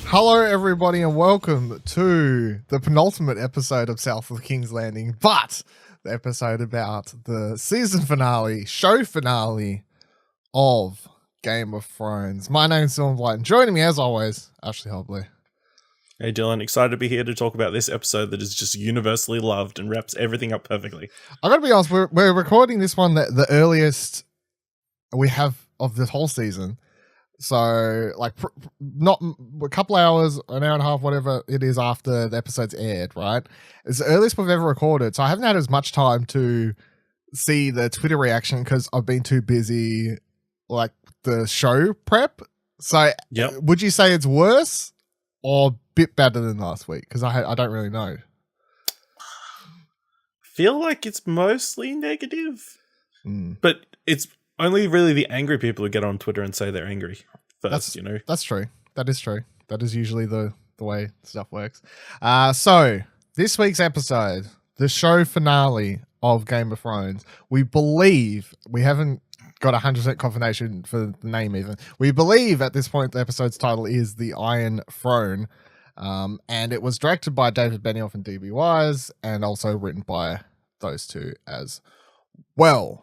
Hello, everybody, and welcome to the penultimate episode of South of King's Landing, but the episode about the season finale, show finale of Game of Thrones. My name's Dylan Blight, and joining me, as always, Ashley Hobley. Hey Dylan, excited to be here to talk about this episode that is just universally loved and wraps everything up perfectly. I gotta be honest, we're recording this one the earliest we have of this whole season. So, like, not a couple hours, an hour and a half, whatever it is after the episode's aired, right? It's the earliest we've ever recorded. So I haven't had as much time to see the Twitter reaction because I've been too busy, like, the show prep. So Would you say it's worse or a bit better than last week? Because I don't really know. Feel like it's mostly negative, but it's only really the angry people who get on Twitter and say they're angry first, That's true. That is true. That is usually the way stuff works. So, this week's episode, the show finale of Game of Thrones, we believe, we haven't got 100% confirmation for the name even, we believe at this point the episode's title is The Iron Throne, and it was directed by David Benioff and D.B. Weiss, and also written by those two as well.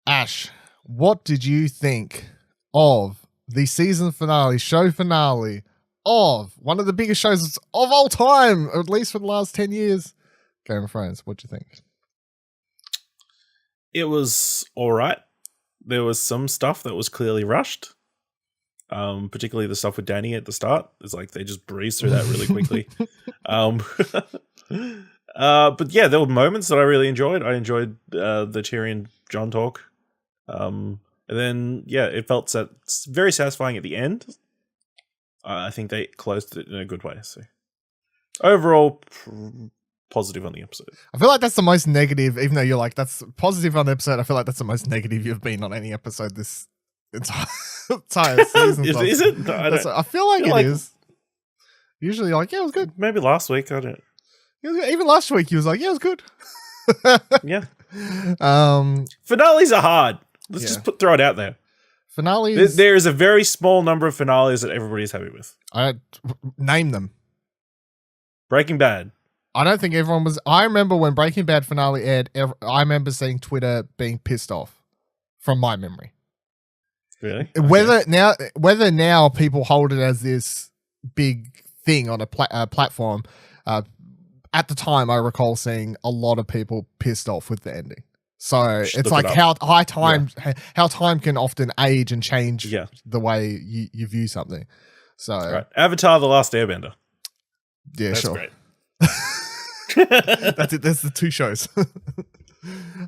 Ash, what did you think of the season finale, show finale of one of the biggest shows of all time, or at least for the last 10 years, Game of Thrones? What'd you think? It was all right. There was some stuff that was clearly rushed, particularly the stuff with Dany at the start. It's like they just breezed through that really quickly. But yeah, there were moments that I really enjoyed. I enjoyed the Cherie and Jon talk. And then, it felt very satisfying at the end. I think they closed it in a good way. So overall, positive on the episode. I feel like that's the most negative, even though you're like, that's positive on the episode. I feel like that's the most negative you've been on any episode this entire season. Is it? I feel like it is. Usually you're like, yeah, it was good. Maybe last week, I don't. Even last week, he was like, yeah, it was good. Yeah. Finales are hard. Let's just throw it out there. Finales. There is a very small number of finales that everybody's happy with. Name them. Breaking Bad. I don't think everyone was. I remember when Breaking Bad finale aired, I remember seeing Twitter being pissed off from my memory. Really? Whether now people hold it as this big thing on a platform, at the time I recall seeing a lot of people pissed off with the ending. So it's like how time can often age and change the way you view something. So right. Avatar: The Last Airbender. Yeah, that's sure. Great. That's it. There's the two shows.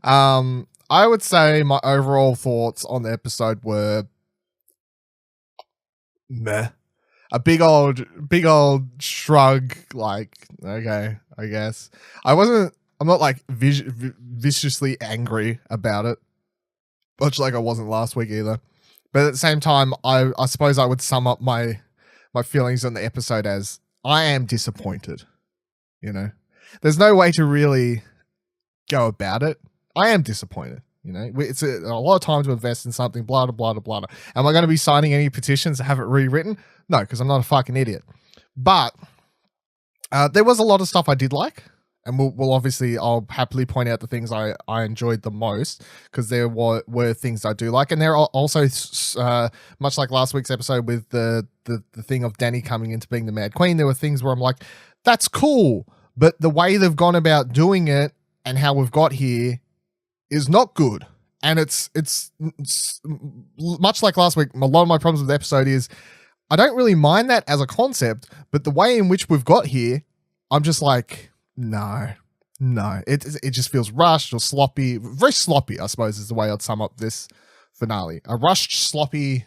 I would say my overall thoughts on the episode were meh. A big old shrug. Like, okay, I guess I'm not like viciously angry about it, much like I wasn't last week either. But at the same time, I suppose I would sum up my feelings on the episode as I am disappointed. There's no way to really go about it. I am disappointed. It's a lot of time to invest in something, blah, blah, blah, blah. Am I going to be signing any petitions to have it rewritten? No, because I'm not a fucking idiot. But there was a lot of stuff I did like. And we'll obviously, I'll happily point out the things I enjoyed the most, because there were things I do like. And there are also, much like last week's episode with the thing of Dany coming into being the Mad Queen, there were things where I'm like, that's cool. But the way they've gone about doing it and how we've got here is not good. And it's much like last week, a lot of my problems with the episode is I don't really mind that as a concept, but the way in which we've got here, I'm just like, no, it just feels rushed or sloppy. Very sloppy, I suppose, is the way I'd sum up this finale. A rushed, sloppy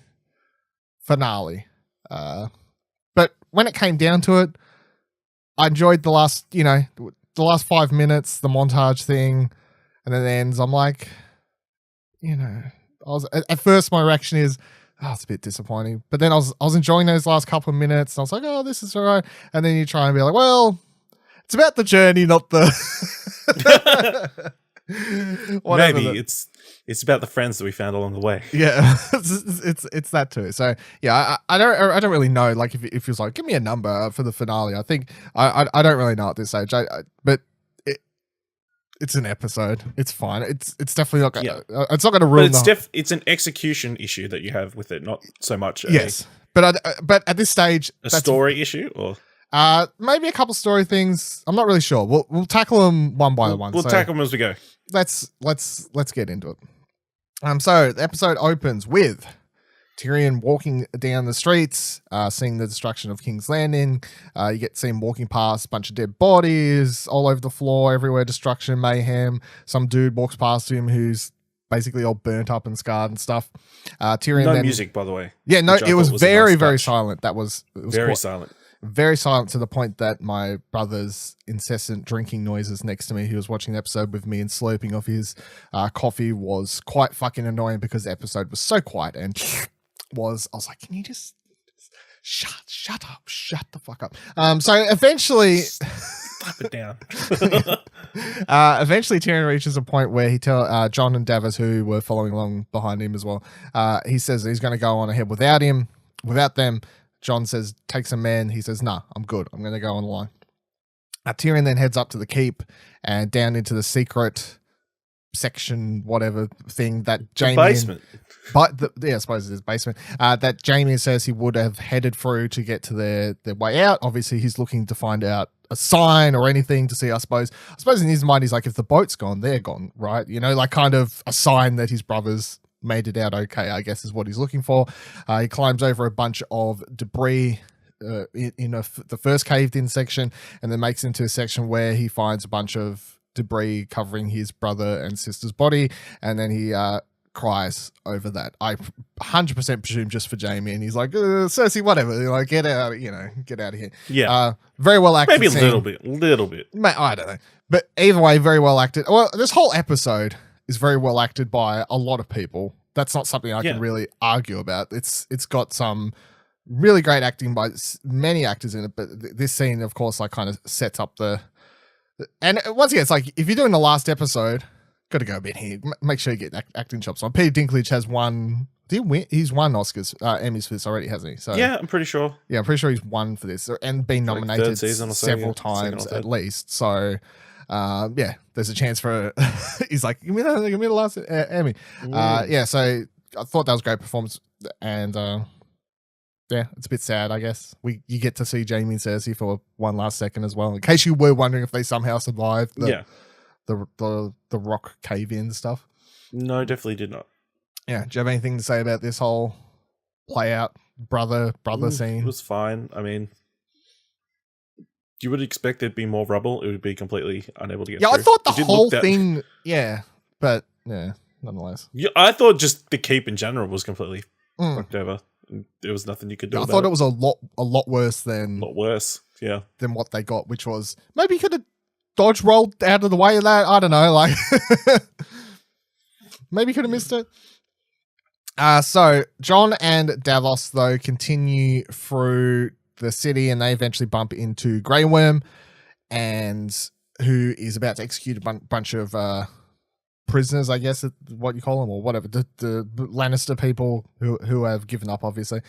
finale. But when it came down to it, I enjoyed the last 5 minutes, the montage thing, and then it ends. I'm like, at first my reaction is, it's a bit disappointing. But then I was enjoying those last couple of minutes, and I was like, oh, this is all right. And then you try and be like, well, it's about the journey, not the Maybe it's about the friends that we found along the way. Yeah, it's that too. So yeah, I don't really know. Like if you're like, give me a number for the finale, I think I don't really know at this stage. But it's an episode. It's fine. It's definitely not. It's not going to ruin. But it's an execution issue that you have with it, not so much. Yes, but at this stage, a story issue or. Maybe a couple story things. I'm not really sure. We'll tackle them one by one. We'll tackle them as we go. Let's get into it. So the episode opens with Tyrion walking down the streets, seeing the destruction of King's Landing. You get to see him walking past a bunch of dead bodies all over the floor, everywhere, destruction, mayhem. Some dude walks past him who's basically all burnt up and scarred and stuff. Tyrion music, by the way. Yeah, no, it was very, very silent. It was very silent. Very silent to the point that my brother's incessant drinking noises next to me, he was watching the episode with me and slurping off his coffee, was quite fucking annoying because the episode was so quiet and I was like, can you just shut up, shut the fuck up. So eventually slap it down. Eventually Tyrion reaches a point where he tell Jon and Davos, who were following along behind him as well, he says he's going to go on ahead without them. Jon says, take some men. He says, nah, I'm good. I'm going to go on the line. Tyrion then heads up to the keep and down into the secret section, whatever thing that Jaime... The basement. I suppose it is basement. That Jaime says he would have headed through to get to their way out. Obviously, he's looking to find out a sign or anything to see, I suppose. I suppose in his mind, he's like, if the boat's gone, they're gone, right? You know, like kind of a sign that his brothers made it out okay, I guess is what he's looking for. He climbs over a bunch of debris in the first caved in section, and then makes into a section where he finds a bunch of debris covering his brother and sister's body, and then he cries over that. I 100% presume just for Jaime, and he's like, Cersei, whatever, like get out of here. Yeah, very well acted. Maybe a little bit. I don't know, but either way, very well acted. Well, this whole episode is very well acted by a lot of people. That's not something I can really argue about. It's got some really great acting by many actors in it, but this scene, of course, like kind of sets up and once again, it's like if you're doing the last episode, got to go a bit here. Make sure you get acting chops on. Peter Dinklage has won. Did he win? He's won Oscars, Emmys for this already, hasn't he? So yeah, I'm pretty sure. Yeah, I'm pretty sure he's won for this and been nominated several times at least. So. There's a chance for he's like, give me the last Emmy. So I thought that was a great performance, and it's a bit sad, I guess. You get to see Jaime and Cersei for one last second as well, in case you were wondering if they somehow survived the rock cave-in stuff. No, definitely did not. Yeah, do you have anything to say about this whole play out brother scene? It was fine. I mean, you would expect there'd be more rubble. It would be completely unable to get through. I thought the whole thing, but nonetheless. Yeah, I thought just the keep in general was completely fucked over. There was nothing you could do about it. I thought it was a lot worse than... A lot worse, yeah. Than what they got, which was... Maybe you could have dodge rolled out of the way of that. I don't know, like... maybe you could have missed it. So, Jon and Davos, though, continue through the city, and they eventually bump into Grey Worm, and who is about to execute a bunch of prisoners, I guess, what you call them, or whatever, the Lannister people who have given up, obviously.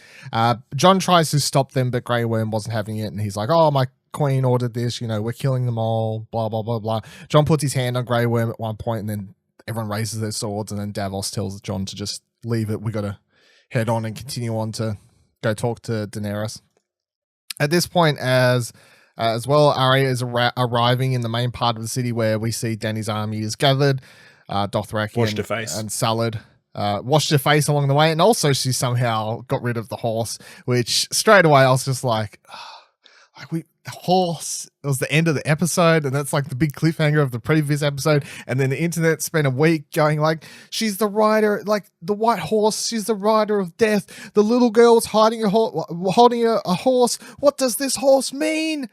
Jon tries to stop them, but Grey Worm wasn't having it, and he's like, oh, my queen ordered this, we're killing them all, blah, blah, blah, blah. Jon puts his hand on Grey Worm at one point, and then everyone raises their swords, and then Davos tells Jon to just leave it. We got to head on and continue on to go talk to Daenerys. At this point, as well, Arya is arriving in the main part of the city where we see Dany's army is gathered. Dothraki and Salad washed her face along the way, and also she somehow got rid of the horse, which straight away I was just like, the horse, it was the end of the episode, and that's like the big cliffhanger of the previous episode, and then the internet spent a week going like, she's the rider, like the white horse, she's the rider of death, the little girl's holding a horse, what does this horse mean?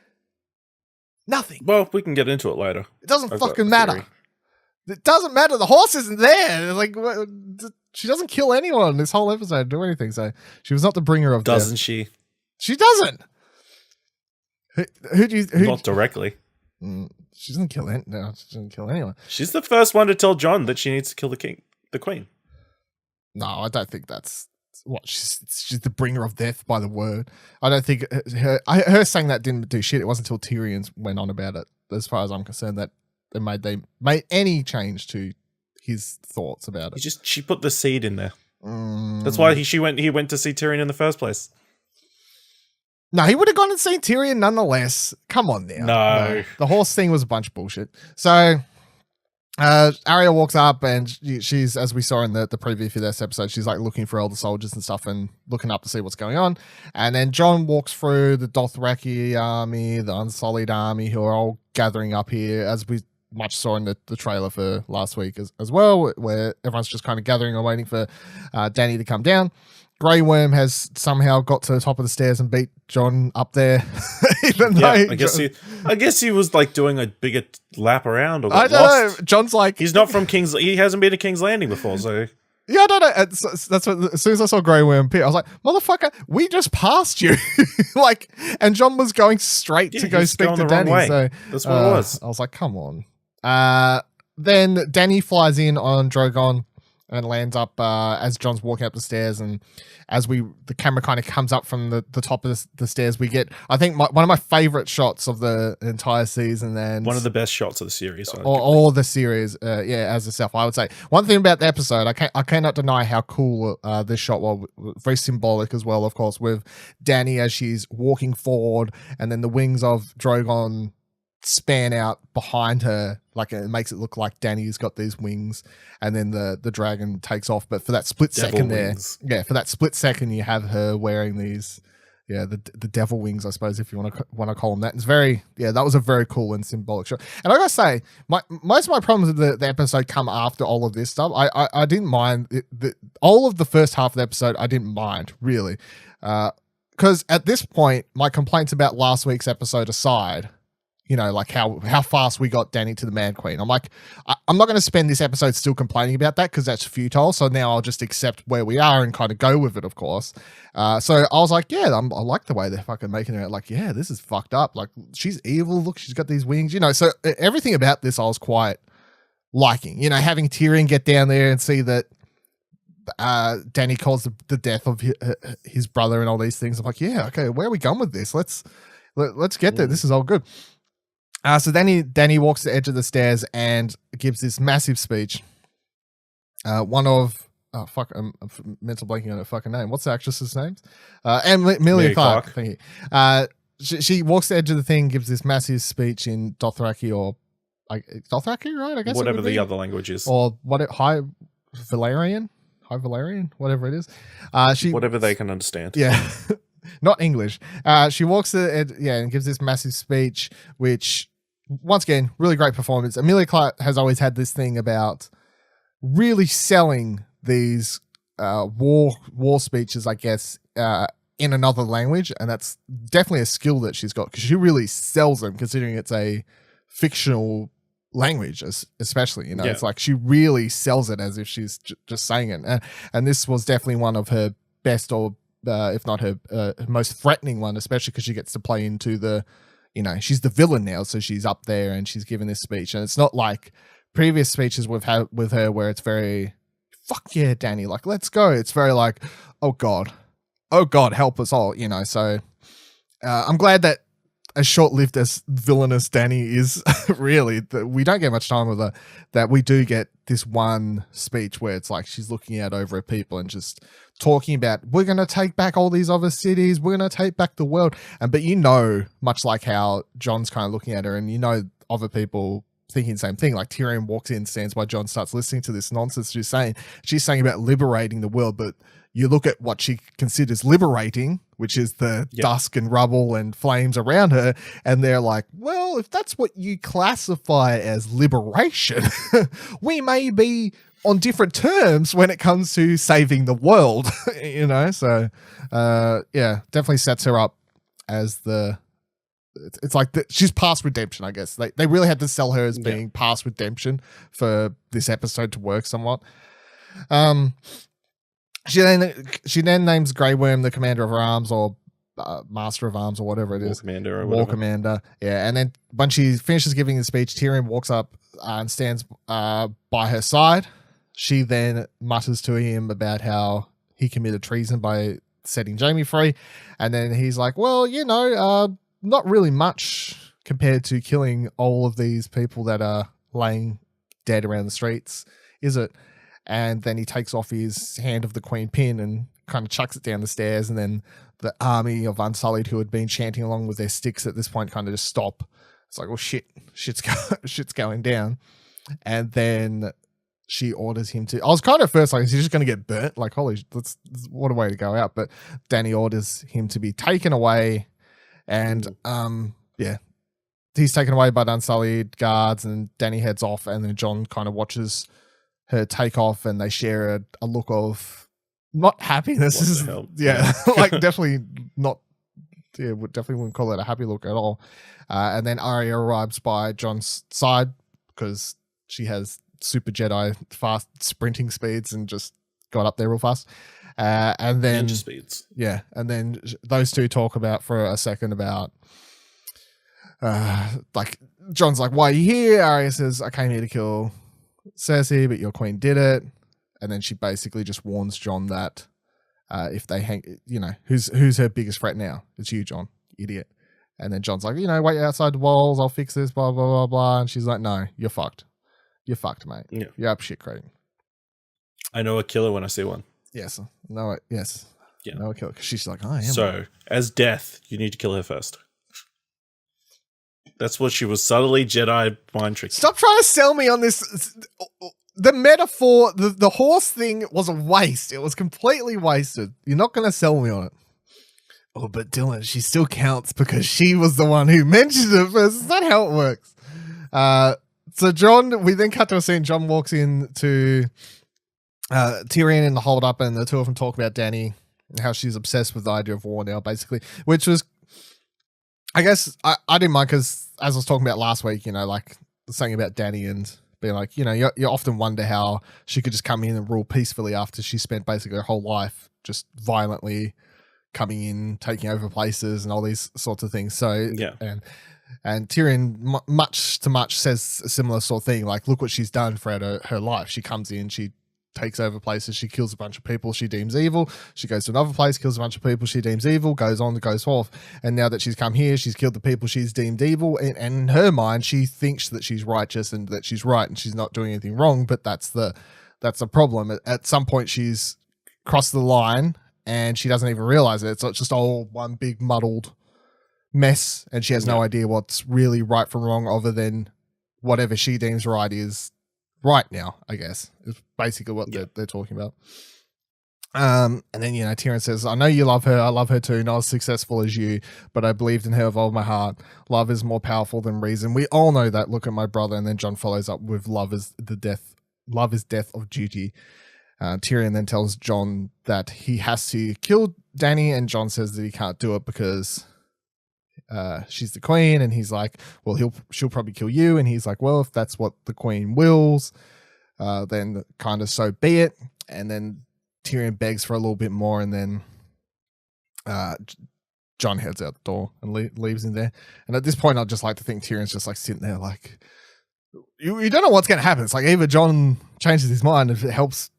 Nothing. Well, we can get into it later. It doesn't fucking matter. It doesn't matter, the horse isn't there, like she doesn't kill anyone this whole episode, do anything, so she was not the bringer of death. Doesn't she? She doesn't. Not directly. She doesn't kill anyone. She's the first one to tell Jon that she needs to kill the queen. No, I don't think that's what she's the bringer of death by the word. I don't think her saying that didn't do shit. It wasn't until Tyrion went on about it, as far as I'm concerned, that they made any change to his thoughts about it. She put the seed in there. That's why he went to see Tyrion in the first place. No, he would have gone and seen Tyrion nonetheless. Come on now. No. The horse thing was a bunch of bullshit. So Arya walks up and she's, as we saw in the preview for this episode, she's like looking for all the soldiers and stuff and looking up to see what's going on. And then Jon walks through the Dothraki army, the Unsullied army, who are all gathering up here, as we much saw in the trailer for last week as well, where everyone's just kind of gathering and waiting for Dany to come down. Grey Worm has somehow got to the top of the stairs and beat Jon up there. I guess he was like doing a bigger lap around, or got I don't lost. know. Jon's like, he's not from King's. He hasn't been to King's Landing before, so yeah, I don't know. That's what. As soon as I saw Grey Worm appear, I was like, "Motherfucker, we just passed you!" Like, and Jon was going straight to go speak to Dany. So that's what it was. I was like, "Come on." Then Dany flies in on Drogon and lands up as Jon's walking up the stairs, and as the camera kind of comes up from the top of the stairs, we get, I think, one of my favorite shots of the entire season, and one of the best shots of the series, or the series, as itself. I would say one thing about the episode, I cannot deny how cool this shot was. Very symbolic as well, of course, with Dany as she's walking forward, and then the wings of Drogon span out behind her, like it makes it look like Dany's got these wings, and then the dragon takes off. But for that split second wings. for that split second, you have her wearing these, the devil wings, I suppose, if you want to call them that. It's that was a very cool and symbolic shot. And I gotta say, most of my problems with the episode come after all of this stuff. I didn't mind all of the first half of the episode. I didn't mind really, because at this point, my complaints about last week's episode aside, like how fast we got Dany to the Man Queen. I'm like, I'm not going to spend this episode still complaining about that because that's futile. So now I'll just accept where we are and kind of go with it, of course. So I was like, I like the way they're fucking making it. Like, this is fucked up. Like, she's evil. Look, she's got these wings, So everything about this I was quite liking. Having Tyrion get down there and see that Dany caused the death of his brother and all these things. I'm like, okay, where are we going with this? Let's get there. This is all good. So Dany walks to the edge of the stairs and gives this massive speech. I'm mental blanking on her fucking name. What's the actress's name? Emilia Clarke. Thank you. She walks to the edge of the thing, gives this massive speech in Dothraki, or Dothraki, right? I guess whatever the other language is, or High Valyrian, whatever it is. Whatever they can understand. Yeah. Not English. She walks to the edge, and gives this massive speech, which, once again, really great performance. Emilia Clarke has always had this thing about really selling these war speeches, I guess, in another language, and that's definitely a skill that she's got, because she really sells them, considering it's a fictional language, especially. It's like she really sells it as if she's just saying it, and this was definitely one of her best, or if not her most threatening one, especially because she gets to play into the, she's the villain now, so she's up there and she's giving this speech, and it's not like previous speeches we've had with her where it's very, fuck yeah, Dany, like, let's go. It's very like, oh God, help us all, so I'm glad that as short-lived as villainous Dany is, really, that we don't get much time with her, that we do get this one speech where it's like she's looking out over her people and just talking about, we're going to take back all these other cities, we're going to take back the world. But much like how Jon's kind of looking at her, and other people thinking the same thing, like Tyrion walks in, stands by Jon, starts listening to this nonsense she's saying about liberating the world, but you look at what she considers liberating, which is the dusk and rubble and flames around her, and they're like, well, if that's what you classify as liberation, we may be on different terms when it comes to saving the world, So, definitely sets her up as it's like she's past redemption, I guess. They really had to sell her as being past redemption for this episode to work somewhat. She then names Grey Worm the commander of her arms, or Master of Arms or whatever it is. Commander or War whatever. Commander. Yeah, and then when she finishes giving the speech, Tyrion walks up and stands by her side. She then mutters to him about how he committed treason by setting Jaime free. And then he's like, well, not really much compared to killing all of these people that are laying dead around the streets, is it? And then he takes off his Hand of the Queen pin and kind of chucks it down the stairs. And then the army of Unsullied who had been chanting along with their sticks at this point kind of just stop. It's like, oh shit, shit's going down. And then she orders him to. I was kind of first like, is he just going to get burnt? Like, holy, what a way to go out. But Dany orders him to be taken away, and he's taken away by the Unsullied guards, and Dany heads off, and then Jon kind of watches her take off, and they share a look of not happiness. Like definitely not. Yeah, definitely wouldn't call it a happy look at all. And then Arya arrives by Jon's side because she has super Jedi fast sprinting speeds and just got up there real fast. And then ninja speeds. Yeah, and then those two talk about for a second about like Jon's like, why are you here? Arya says, I came here to kill Cersei, but your queen did it. And then she basically just warns Jon that if they hang, who's her biggest threat now? It's you, Jon, idiot. And then Jon's like, wait outside the walls, I'll fix this, blah, blah, blah, blah. And she's like, no, you're fucked. You're fucked, mate. Yeah. You're up shit creek. I know a killer when I see one. Yes. No, yes. Yeah. No, a killer. Because she's like, I am. So, as Death, you need to kill her first. That's what she was subtly Jedi mind tricking. Stop trying to sell me on this. The metaphor, the horse thing was a waste. It was completely wasted. You're not going to sell me on it. Oh, but Dylan, she still counts because she was the one who mentioned it first. Is that how it works? So Jon, we then cut to a scene. Jon walks in to Tyrion in the hold up, and the two of them talk about Dany, how she's obsessed with the idea of war now, basically, which was, I guess, I didn't mind because as I was talking about last week, like saying about Dany and being like, you often wonder how she could just come in and rule peacefully after she spent basically her whole life just violently coming in, taking over places and all these sorts of things. So, yeah. And Tyrion, much says a similar sort of thing. Like, look what she's done throughout her life. She comes in, she takes over places, she kills a bunch of people she deems evil. She goes to another place, kills a bunch of people she deems evil, goes on, goes forth. And now that she's come here, she's killed the people she's deemed evil. And in her mind, she thinks that she's righteous and that she's right and she's not doing anything wrong. But that's the problem. At some point, she's crossed the line and she doesn't even realize it. So it's just all one big muddled mess, and she has no idea what's really right from wrong other than whatever she deems right is right now, I guess. It's basically what they're talking about. And then, Tyrion says, I know you love her. I love her too. Not as successful as you, but I believed in her with all my heart. Love is more powerful than reason. We all know that. Look at my brother. And then Jon follows up with love is death of duty. Tyrion then tells Jon that he has to kill Dany, and Jon says that he can't do it because she's the queen, and he's like, well, she'll probably kill you, and he's like, well, if that's what the queen wills, then kind of so be it. And then Tyrion begs for a little bit more, and then Jon heads out the door and leaves him there. And at this point, I'd just like to think Tyrion's just like sitting there like, you don't know what's going to happen. It's like either Jon changes his mind if it helps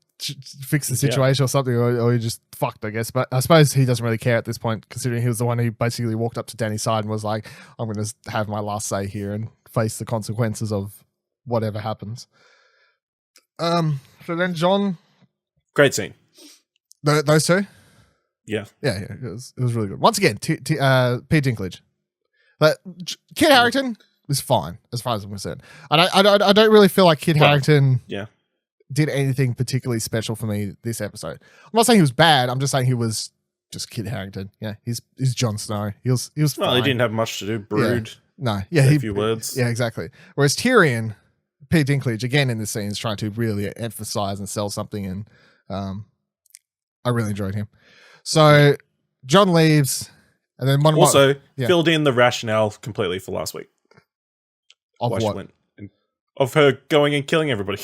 fix the situation or something, or you're just fucked, I guess. But I suppose he doesn't really care at this point, considering he was the one who basically walked up to Dany's side and was like, I'm going to have my last say here and face the consequences of whatever happens. So then Jon... Great scene. Those two? Yeah. Yeah, it was really good. Once again, Pete Dinklage. But Kit Harington is fine, as far as I'm concerned. I don't really feel like Kit Harington... Yeah. Did anything particularly special for me this episode. I'm not saying he was bad. I'm just saying he was just Kit Harington. Yeah, he's Jon Snow. He was Well, fine. he didn't have much to do. Brood. Yeah. No. Yeah. A few words. Yeah, exactly. Whereas Tyrion, Pete Dinklage, again in this scene, is trying to really emphasize and sell something, and I really enjoyed him. So Jon leaves, and then filled in the rationale completely for last week. Of what? Of her going and killing everybody.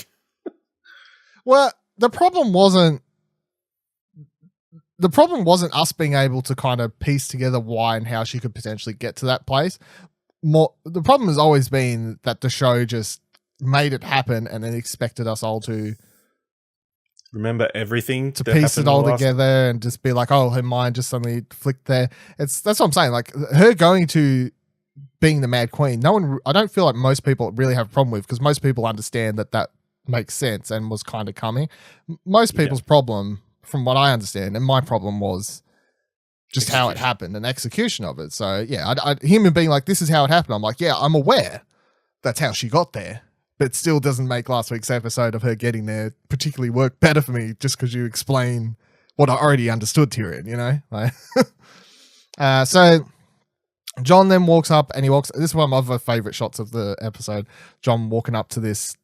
Well, the problem wasn't the problem wasn't us being able to kind of piece together why and how she could potentially get to that place. The problem has always been that the show just made it happen and then expected us all to remember everything to piece it all together and just be like, oh, her mind just suddenly flicked there. That's what I'm saying. Like her going to being the Mad Queen, I don't feel like most people really have a problem with, because most people understand that makes sense and was kind of coming. Most people's problem, from what I understand, and my problem was just how it happened and execution of it. So yeah, him being like, this is how it happened. I'm like, yeah, I'm aware that's how she got there, but it still doesn't make last week's episode of her getting there particularly work better for me just because you explain what I already understood, Tyrion, you know? Like, so John then walks up and this is one of my favorite shots of the episode. John walking up to this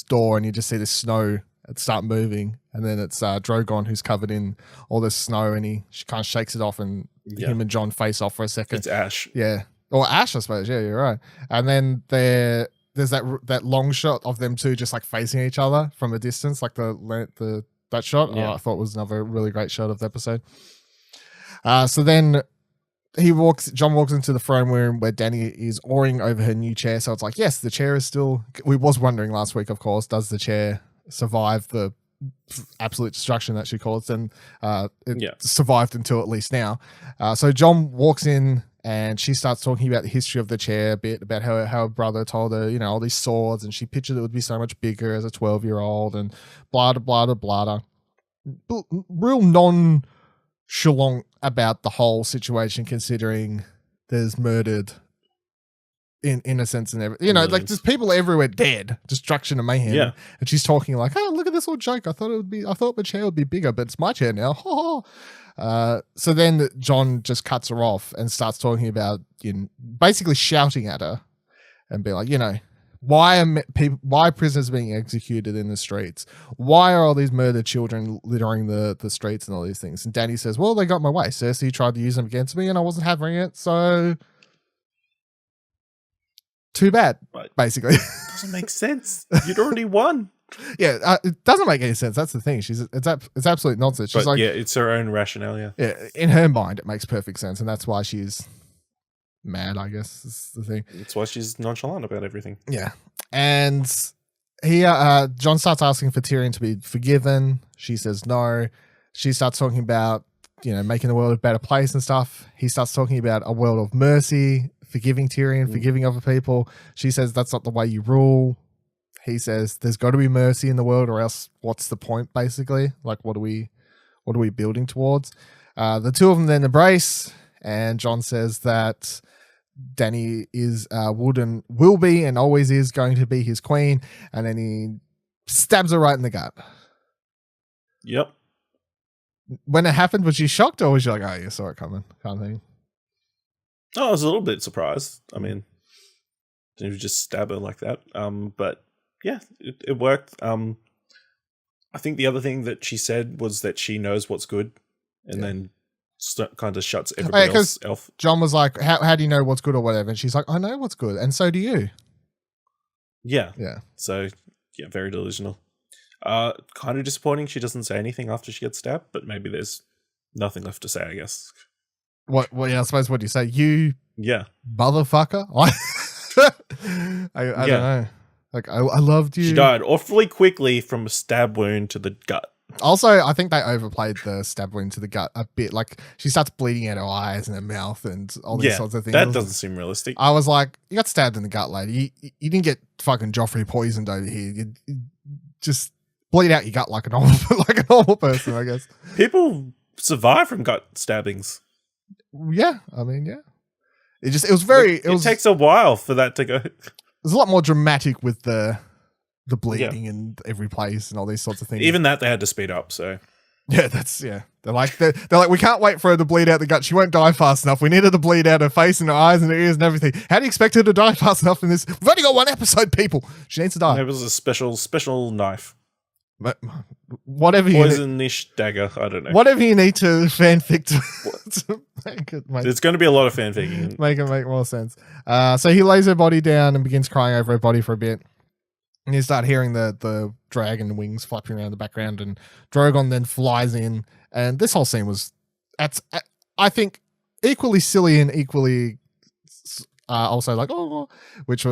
door, and you just see the snow start moving, and then it's Drogon who's covered in all this snow, and she kind of shakes it off, and him and John face off for a second. It's Ash. Yeah. Or Ash, I suppose. Yeah, you're right. And then there's that long shot of them two just like facing each other from a distance, like that shot. Yeah. I thought was another really great shot of the episode. So then John walks into the throne room where Dany is awing over her new chair. So it's like, yes, the chair is still, we was wondering last week, of course, does the chair survive the absolute destruction that she caused? And it survived until at least now. So John walks in and she starts talking about the history of the chair a bit, about how her brother told her, you know, all these swords, and she pictured it would be so much bigger as a 12-year-old, and blah, blah, blah, blah, blah. Real nonchalant about the whole situation, considering there's murdered innocents and everything. You know, like there's people everywhere dead, destruction and mayhem. Yeah. And she's talking like, oh, look at this little joke. I thought my chair would be bigger, but it's my chair now. So then John just cuts her off and starts talking about, basically shouting at her and be like, why are prisoners being executed in the streets? Why are all these murdered children littering the streets and all these things? And Dany says, well, they got my way. Cersei tried to use them against me and I wasn't having it. So too bad, basically. Doesn't make sense. You'd already won. Yeah, it doesn't make any sense. That's the thing. It's absolute nonsense. She's like, it's her own rationale. Yeah, in her mind, it makes perfect sense, and that's why she's mad, I guess, is the thing. That's why she's nonchalant about everything. Yeah, and John starts asking for Tyrion to be forgiven. She says no. She starts talking about making the world a better place and stuff. He starts talking about a world of mercy, forgiving Tyrion, forgiving other people. She says that's not the way you rule. He says there's got to be mercy in the world, or else what's the point, basically? Like, what are we building towards? The two of them then embrace, and John says that Dany will be and always is going to be his queen, and then he stabs her right in the gut. Yep. When it happened, was you shocked, or was you like, oh, you saw it coming, kind of thing? Oh, I was a little bit surprised. I mean, didn't just stab her like that. But yeah, it worked. I think the other thing that she said was that she knows what's good, and then kind of shuts everybody else off. John was like, how do you know what's good or whatever? And she's like, I know what's good, and so do you. Yeah. Yeah. So, yeah, very delusional. Kind of disappointing she doesn't say anything after she gets stabbed, but maybe there's nothing left to say, I guess. What? Well, yeah, I suppose. What do you say? You, motherfucker. I don't know. Like, I loved you. She died awfully quickly from a stab wound to the gut. Also, I think they overplayed the stab wound to the gut a bit. Like, she starts bleeding out her eyes and her mouth and all these sorts of things. That doesn't seem realistic. I was like, you got stabbed in the gut, lady. You didn't get fucking Joffrey poisoned over here. You just bleed out your gut like a normal person, I guess. People survive from gut stabbings. Yeah, I mean, yeah. It takes a while for that to go. There's a lot more dramatic with the bleeding in every place and all these sorts of things. Even that they had to speed up. So yeah, they're like we can't wait for her to bleed out the gut. She won't die fast enough. We need her to bleed out her face and her eyes and her ears and everything. How do you expect her to die fast enough in this? We've only got one episode, people. She needs to die. It was a special knife. But whatever poison-ish dagger. I don't know. Whatever you need to fanfic to make it. There's going to be a lot of fanficking. Make it make more sense. So he lays her body down and begins crying over her body for a bit. And you start hearing the dragon wings flapping around the background, and Drogon then flies in. And this whole scene was, I think, equally silly and equally also like, oh, which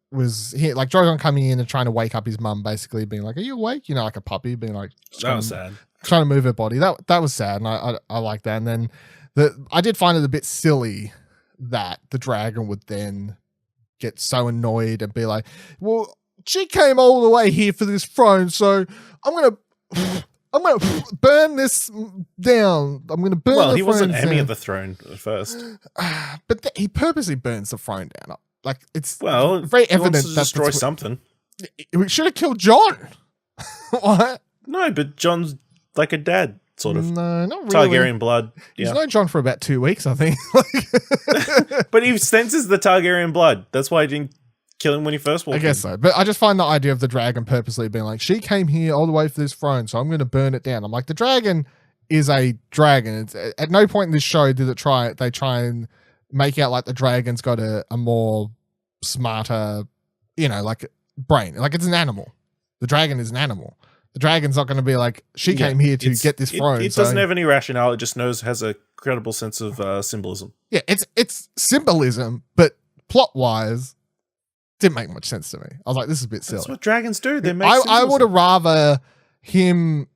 was here, like Drogon coming in and trying to wake up his mum, basically being like, "Are you awake?" You know, like a puppy being like, That was sad. Trying to move her body. That was sad, and I like that. And then I did find it a bit silly that the dragon would then get so annoyed and be like, "Well, she came all the way here for this throne, so I'm gonna burn this down. I'm gonna burn." Well, the he wasn't throne aiming down." at the throne at first. But he purposely burns the throne down. Like it's Well, very he evident wants to that destroy something. We should have killed John. What? No, but John's like a dad, sort of. No, not really. Targaryen blood. He's Yeah. known John for about 2 weeks, I think. But he senses the Targaryen blood. That's why he didn't kill him when he first walked I guess in. so. But I just find the idea of the dragon purposely being like, she came here all the way for this throne, so I'm going to burn it down. I'm like, the dragon is a dragon. It's, at no point in this show did they try and make out like the dragon's got a more smarter, like brain. Like it's an animal. The dragon is an animal. The dragon's not going to be like, she came here to get this throne. It doesn't have any rationale. It just has a credible sense of symbolism. Yeah, it's symbolism, but plot-wise, didn't make much sense to me. I was like, this is a bit silly. That's what dragons do. They make I would have rather him.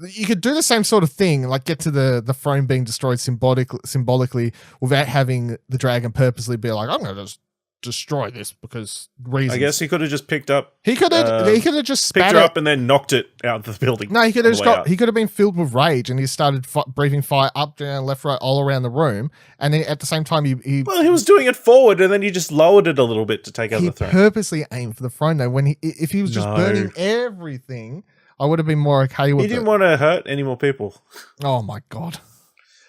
You could do the same sort of thing, like get to the throne being destroyed symbolically without having the dragon purposely be like, I'm going to just destroy this because reasons. I guess he could have just picked up. He could have just picked spat her it up and then knocked it out of the building. No, he could have out. he could have been filled with rage and he started breathing fire up, down, left, right, all around the room. And then at the same time, he was doing it forward and then he just lowered it a little bit to take out the throne. He purposely aimed for the throne though. If he was just burning everything, I would have been more okay with it. He didn't want to hurt any more people. Oh my God.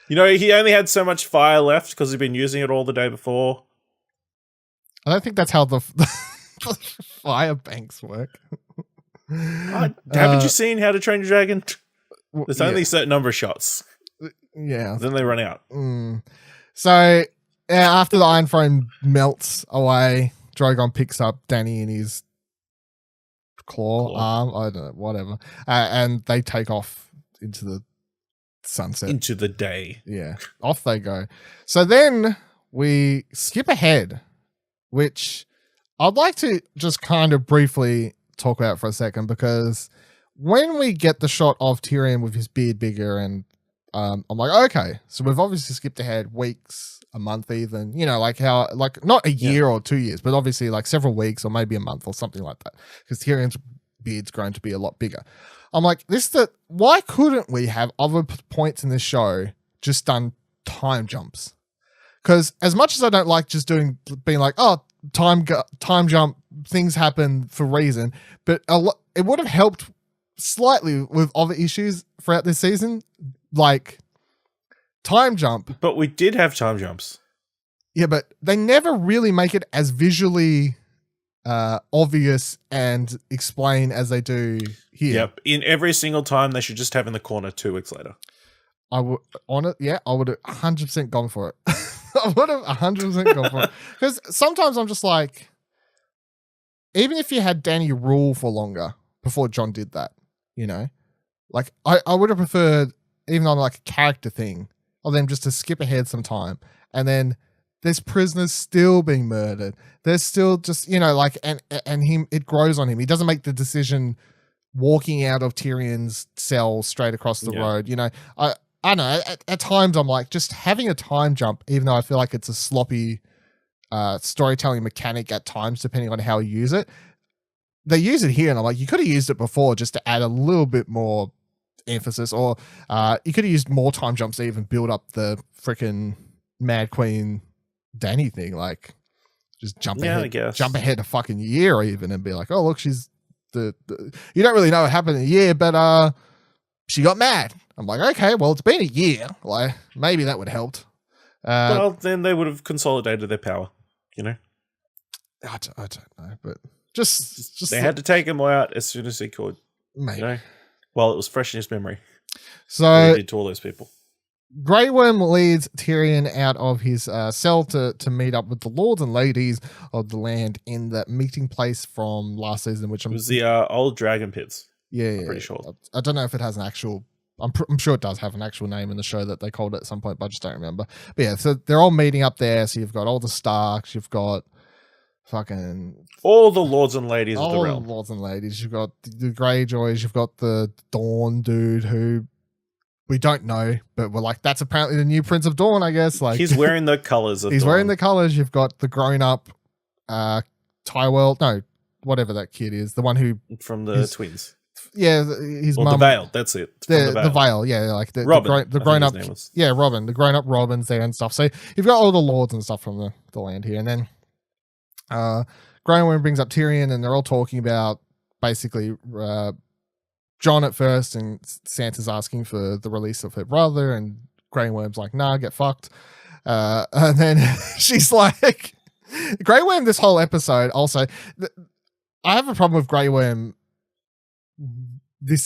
He only had so much fire left because he'd been using it all the day before. I don't think that's how the fire banks work. Haven't you seen How to Train Your Dragon? There's only a certain number of shots. Yeah. Then they run out. So after the Iron Throne melts away, Drogon picks up Dany in his claw arm. I don't know, whatever. And they take off into the sunset. Into the day. Yeah. Off they go. So then we skip ahead, which I'd like to just kind of briefly talk about for a second, because when we get the shot of Tyrion with his beard bigger and I'm like, okay, so we've obviously skipped ahead weeks, a month even, like how, like not a year or 2 years, but obviously like several weeks or maybe a month or something like that, because Tyrion's beard's grown to be a lot bigger. I'm like, why couldn't we have other points in this show just done time jumps? Because as much as I don't like just being like, oh, time jump, things happen for reason, but it would have helped slightly with other issues throughout this season, like time jump. But we did have time jumps. Yeah, but they never really make it as visually obvious and explain as they do here. Yep. In every single time, they should just have in the corner 2 weeks later. I would 100% gone for it. I would have 100% gone for it. Because sometimes I'm just like, even if you had Dany rule for longer before Jon did that, like I would have preferred, even on like a character thing, of them just to skip ahead some time, and then there's prisoners still being murdered. There's still just, like, and him, it grows on him. He doesn't make the decision walking out of Tyrion's cell straight across the road. I don't know. At times, I'm like, just having a time jump, even though I feel like it's a sloppy storytelling mechanic at times, depending on how you use it. They use it here, and I'm like, you could have used it before just to add a little bit more emphasis, or you could have used more time jumps to even build up the freaking Mad Queen Dany thing. Like, just jump ahead a fucking year, even, and be like, oh, look, she's you don't really know what happened in a year, but she got mad. I'm like, okay, well, it's been a year. Like, maybe that would have helped. Well, then they would have consolidated their power, I don't know, but just they had to take him out as soon as they could. Maybe. While it was fresh in his memory. So he did to all those people. Grey Worm leads Tyrion out of his cell to meet up with the lords and ladies of the land in the meeting place from last season, which It was the old dragon pits. I'm pretty sure. I don't know if it has an actual. I'm sure it does have an actual name in the show that they called it at some point, but I just don't remember. But yeah, so they're all meeting up there. So you've got all the Starks, you've got fucking all the lords and ladies of all the the realm. lords and ladies. You've got the Greyjoys, you've got the Dawn dude who we don't know, but we're like, that's apparently the new Prince of Dawn, I guess. Like he's wearing the colors of he's Dawn. wearing the colors. You've got the grown up Tywell, no, whatever that kid is, the one who from the twins. Yeah, his mum. The Vale, that's it. The Vale, yeah, like the Robin, the grown up. Yeah, Robin, the grown up Robin's there and stuff. So you've got all the lords and stuff from the land here, and then Grey Worm brings up Tyrion, and they're all talking about basically Jon at first, and Sansa's asking for the release of her brother, and Grey Worm's like, nah, get fucked. And then she's like, Grey Worm this whole episode also, I have a problem with Grey Worm. I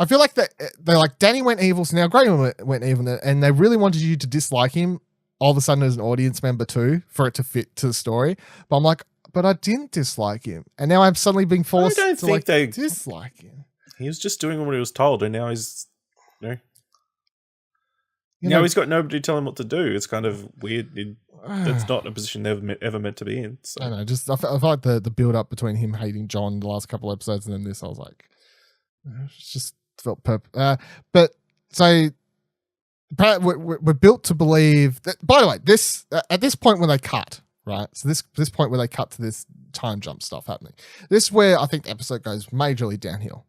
feel like they're like, Danny went evil, so now Grey Worm went evil, and they really wanted you to dislike him all of a sudden as an audience member too, for it to fit to the story. But I'm like, but I didn't dislike him, and now I'm suddenly being forced to like dislike him. He was just doing what he was told, and now he's now he's got nobody to tell him what to do. It's kind of weird. That's not a position they're ever meant to be in. So. I don't know. Just I felt like the build up between him hating Jon the last couple episodes, and then this, I was like, it just felt but so we're built to believe that. By the way, this at this point when they cut, right? So this point where they cut to this time jump stuff happening. This is where I think the episode goes majorly downhill.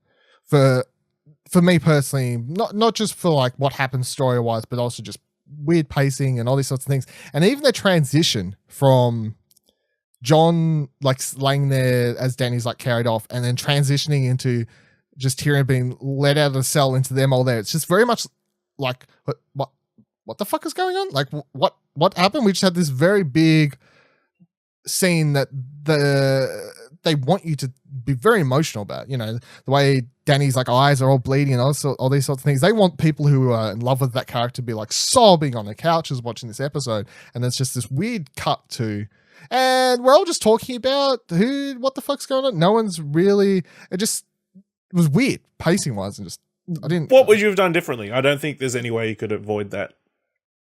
For me personally, not just for like what happens story wise, but also just weird pacing and all these sorts of things. And even the transition from Jon like laying there as Danny's like carried off, and then transitioning into just Tyrion being let out of the cell into them all there. It's just very much like what the fuck is going on? Like what happened? We just had this very big scene that they want you to be very emotional about, you know, the way Danny's like eyes are all bleeding and all these sorts of things. They want people who are in love with that character to be like sobbing on their couches watching this episode, and it's just this weird cut to, and we're all just talking about what the fuck's going on. No one's really, it was weird pacing wise, and just I didn't. What would you have done differently? I don't think there's any way you could avoid that.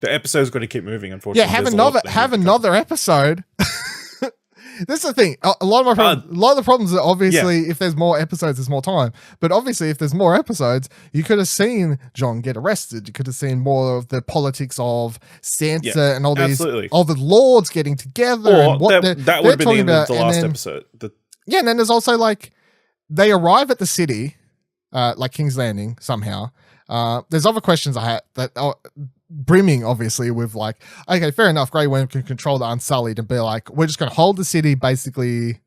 The episode's got to keep moving, unfortunately. Yeah, have another episode. This is the thing. A lot of the problems are obviously if there's more episodes, there's more time. But obviously, if there's more episodes, you could have seen Jon get arrested. You could have seen more of the politics of Sansa and all the lords getting together. Or and what that would have been the end of the last episode. And then there's also like they arrive at the city, like King's Landing somehow. There's other questions I had that are brimming, obviously, with like, okay, fair enough, Grey Worm can control the Unsullied and be like, we're just going to hold the city basically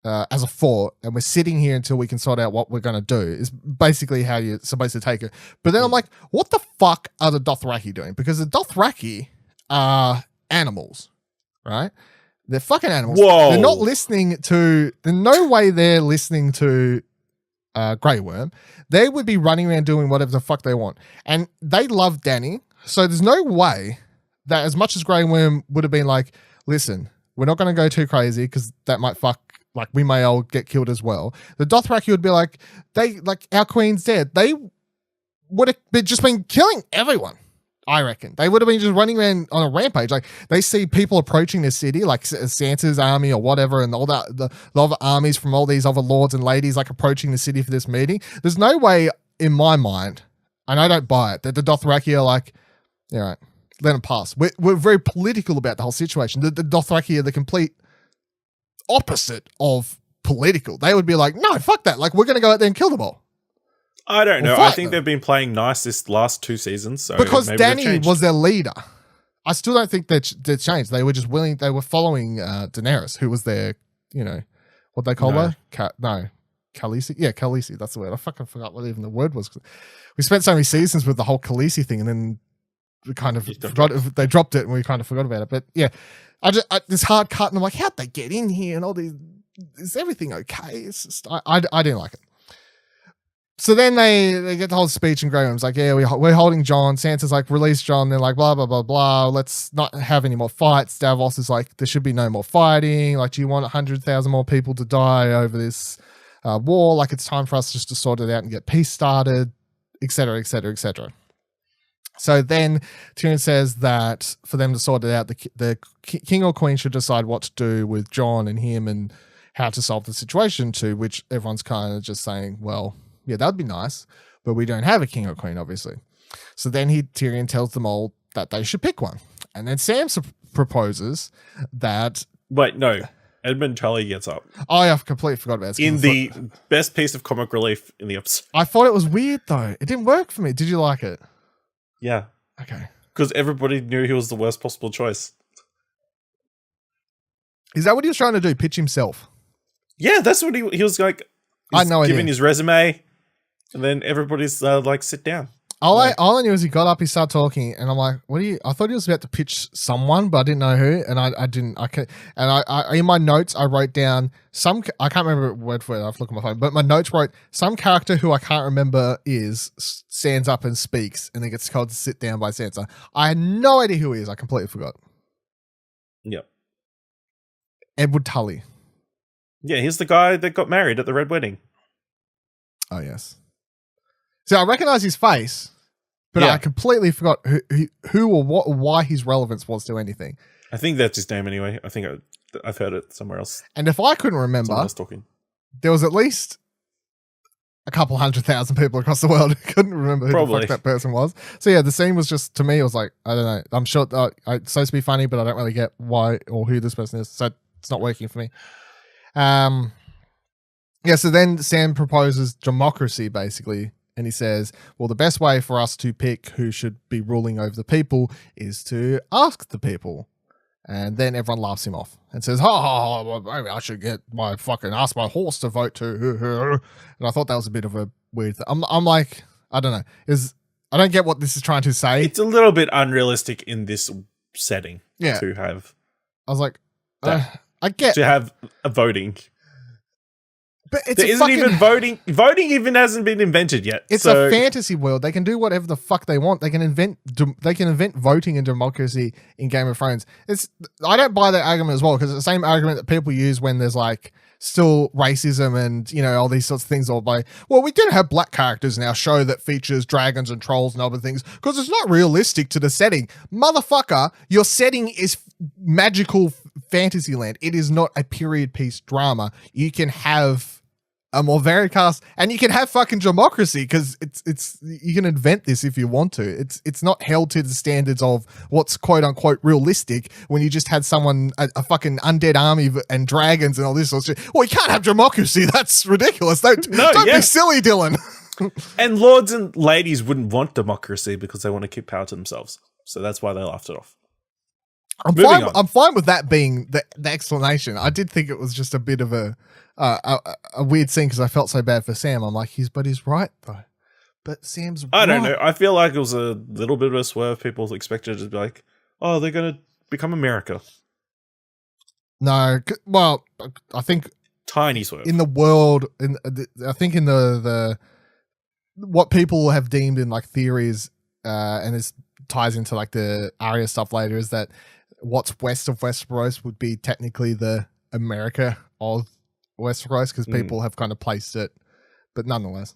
as a fort, and we're sitting here until we can sort out what we're going to do, is basically how you're supposed to take it. But then I'm like, what the fuck are the Dothraki doing? Because the Dothraki are animals, right? They're fucking animals. Whoa. They're not listening to, there's no way they're listening to Grey Worm. They would be running around doing whatever the fuck they want. And they love Danny. So there's no way that, as much as Grey Worm would have been like, listen, we're not going to go too crazy because that might fuck, like we may all get killed as well. The Dothraki would be like, our queen's dead. They would have just been killing everyone. I reckon they would have been just running around on a rampage. Like they see people approaching the city, like Sansa's army or whatever, and all that, the other armies from all these other lords and ladies like approaching the city for this meeting. There's no way in my mind, and I don't buy it, that the Dothraki are like, all right, let them pass. We're very political about the whole situation. The Dothraki are the complete opposite of political. They would be like, no, fuck that. Like we're going to go out there and kill them all. I don't know. I think they've been playing nice this last 2 seseasons. So because Danny was their leader. I still don't think they changed. They were just willing. They were following Daenerys, who was their, you know, what they call her? Khaleesi. Yeah, Khaleesi. That's the word. I fucking forgot what even the word was. We spent so many seasons with the whole Khaleesi thing, and then we kind of forgot. They dropped it, and we kind of forgot about it. But yeah, this hard cut, and I'm like, how'd they get in here? And all these, is everything okay? It's just I didn't like it. So then they get the whole speech, and Graham's like, yeah, we're holding Jon. Sansa's like, release Jon. They're like, blah, blah, blah, blah. Let's not have any more fights. Davos is like, there should be no more fighting. Like, do you want 100,000 more people to die over this war? Like, it's time for us just to sort it out and get peace started, etc., etc., etc. So then Tyrion says that for them to sort it out, the king or queen should decide what to do with Jon and him and how to solve the situation, to which everyone's kind of just saying, well, yeah, that'd be nice, but we don't have a king or queen, obviously. So then Tyrion tells them all that they should pick one. And then Sam proposes that... Wait, no. Edmund Tully gets up. Oh, yeah, I completely forgot about this. In the best piece of comic relief in the episode. I thought it was weird, though. It didn't work for me. Did you like it? Yeah. Okay. Because everybody knew he was the worst possible choice. Is that what he was trying to do? Pitch himself? Yeah, that's what he was like. I know. Giving his resume, and then everybody's like, sit down. All I knew is he got up, he started talking, and I'm like, "What are you?" I thought he was about to pitch someone, but I didn't know who, and I didn't. I in my notes I wrote down some. I can't remember word for word. I have to look at my phone, but my notes wrote some character who I can't remember stands up and speaks, and then gets told to sit down by Sansa. I had no idea who he is. I completely forgot. Yep. Edward Tully. Yeah, he's the guy that got married at the Red Wedding. Oh, yes. So I recognize his face, but I completely forgot who or what or why his relevance was to anything. I think that's his name anyway. I think I've heard it somewhere else. And if I couldn't remember, there was at least a couple 100,000 people across the world who couldn't remember who the fuck that person was. So yeah, the scene was just, to me, it was like, I don't know. I'm sure it's supposed to be funny, but I don't really get why or who this person is. So it's not working for me. Yeah, so then Sam proposes democracy, basically, and he says, well, the best way for us to pick who should be ruling over the people is to ask the people. And then everyone laughs him off and says, well, maybe I should ask my horse to vote too. And I thought that was a bit of a weird thing. I'm like, I don't know. I don't get what this is trying to say. It's a little bit unrealistic in this setting to have. I was like, I get to have a voting. But there isn't even voting. Voting even hasn't been invented yet. It's a fantasy world. They can do whatever the fuck they want. They can invent voting and democracy in Game of Thrones. I don't buy that argument as well, because it's the same argument that people use when there's like still racism and, you know, all these sorts of things. Or we didn't have black characters in our show that features dragons and trolls and other things because it's not realistic to the setting. Motherfucker, your setting is magical fantasy land. It is not a period piece drama. You can have a more varied cast, and you can have fucking democracy because it's you can invent this if you want to. It's not held to the standards of what's quote unquote realistic when you just had someone a fucking undead army and dragons and all this sort of shit. Well, you can't have democracy. That's ridiculous. Don't be silly, Dylan. And lords and ladies wouldn't want democracy because they want to keep power to themselves. So that's why they laughed it off. I'm fine with that being the explanation. I did think it was just a bit of a weird scene because I felt so bad for Sam. I'm like, he's right though. But Sam's I don't know. I feel like it was a little bit of a swerve. People expected it to be like, oh, they're going to become America. No, well, I think tiny swerve in the world. I think in the what people have deemed in like theories, and this ties into like the Arya stuff later, is that what's west of Westeros would be technically the America of Westeros because people have kind of placed it, but nonetheless.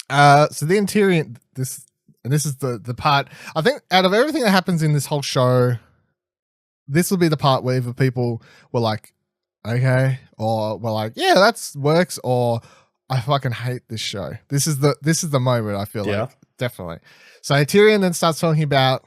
So then Tyrion, this is the part, I think out of everything that happens in this whole show, this will be the part where either people were like, okay, or were like, yeah, that works, or I fucking hate this show. This is the moment I feel like, definitely. So Tyrion then starts talking about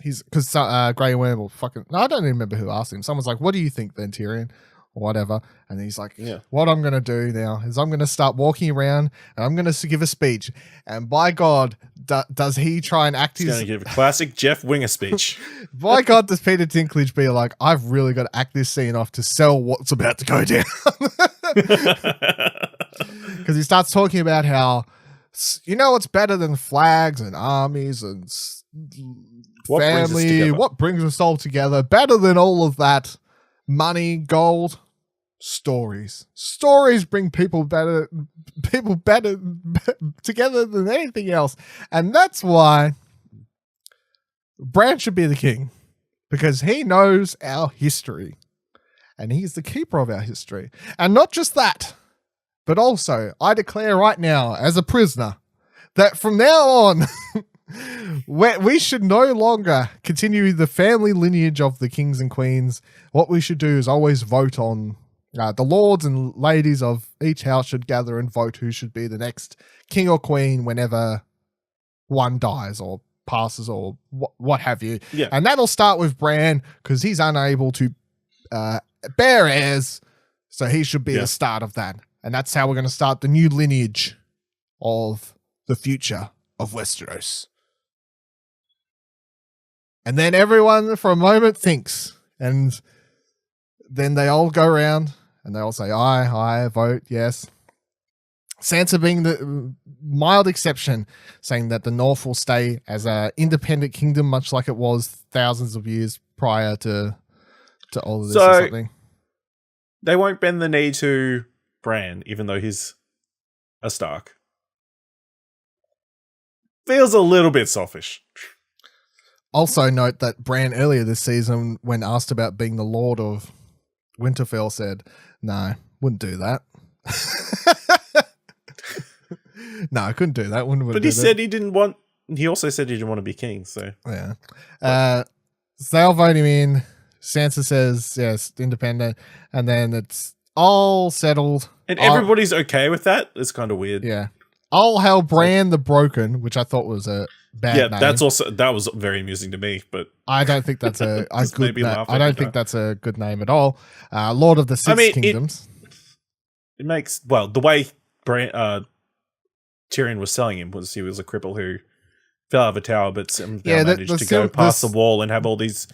because Grey Worm will fucking, I don't even remember who asked him. Someone's like, what do you think then, Tyrion? Or whatever. And he's like, what I'm going to do now is I'm going to start walking around and I'm going to give a speech. And by God, does he try and act He's going to give a classic Jeff Winger speech. By God, does Peter Dinklage be like, I've really got to act this scene off to sell what's about to go down. Because he starts talking about how, you know, what's better than flags and armies and family? What brings us all together? Better than all of that money, gold. Stories. Stories bring people better together than anything else. And that's why Bran should be the king, because he knows our history and he's the keeper of our history. And not just that, but also I declare right now as a prisoner that from now on, we should no longer continue the family lineage of the kings and queens. What we should do is always vote on the lords and ladies of each house should gather and vote who should be the next king or queen whenever one dies or passes or what have you. Yeah. And that'll start with Bran because he's unable to bear heirs. So he should be the start of that. And that's how we're going to start the new lineage of the future of Westeros. And then everyone for a moment thinks, and then they all go around and they all say, aye, vote, yes. Sansa being the mild exception, saying that the North will stay as an independent kingdom, much like it was thousands of years prior to all of this or something. They won't bend the knee to Bran, even though he's a Stark. Feels a little bit selfish. Also note that Bran earlier this season, when asked about being the Lord of Winterfell, said, no, wouldn't do that. No, I couldn't do that. But he said he didn't want... He also said he didn't want to be king, so... Yeah. So they'll vote him in. Sansa says, yes, independent. And then it's all settled. And everybody's okay with that? It's kind of weird. Yeah. All hail Bran the Broken, which I thought was a bad name. That was very amusing to me, but I don't think that's a good name. I don't think that's a good name at all. Lord of the Six Kingdoms. It makes, well, the way Tyrion was selling him was he was a cripple who fell out of a tower, but somehow managed to go past the wall and have all these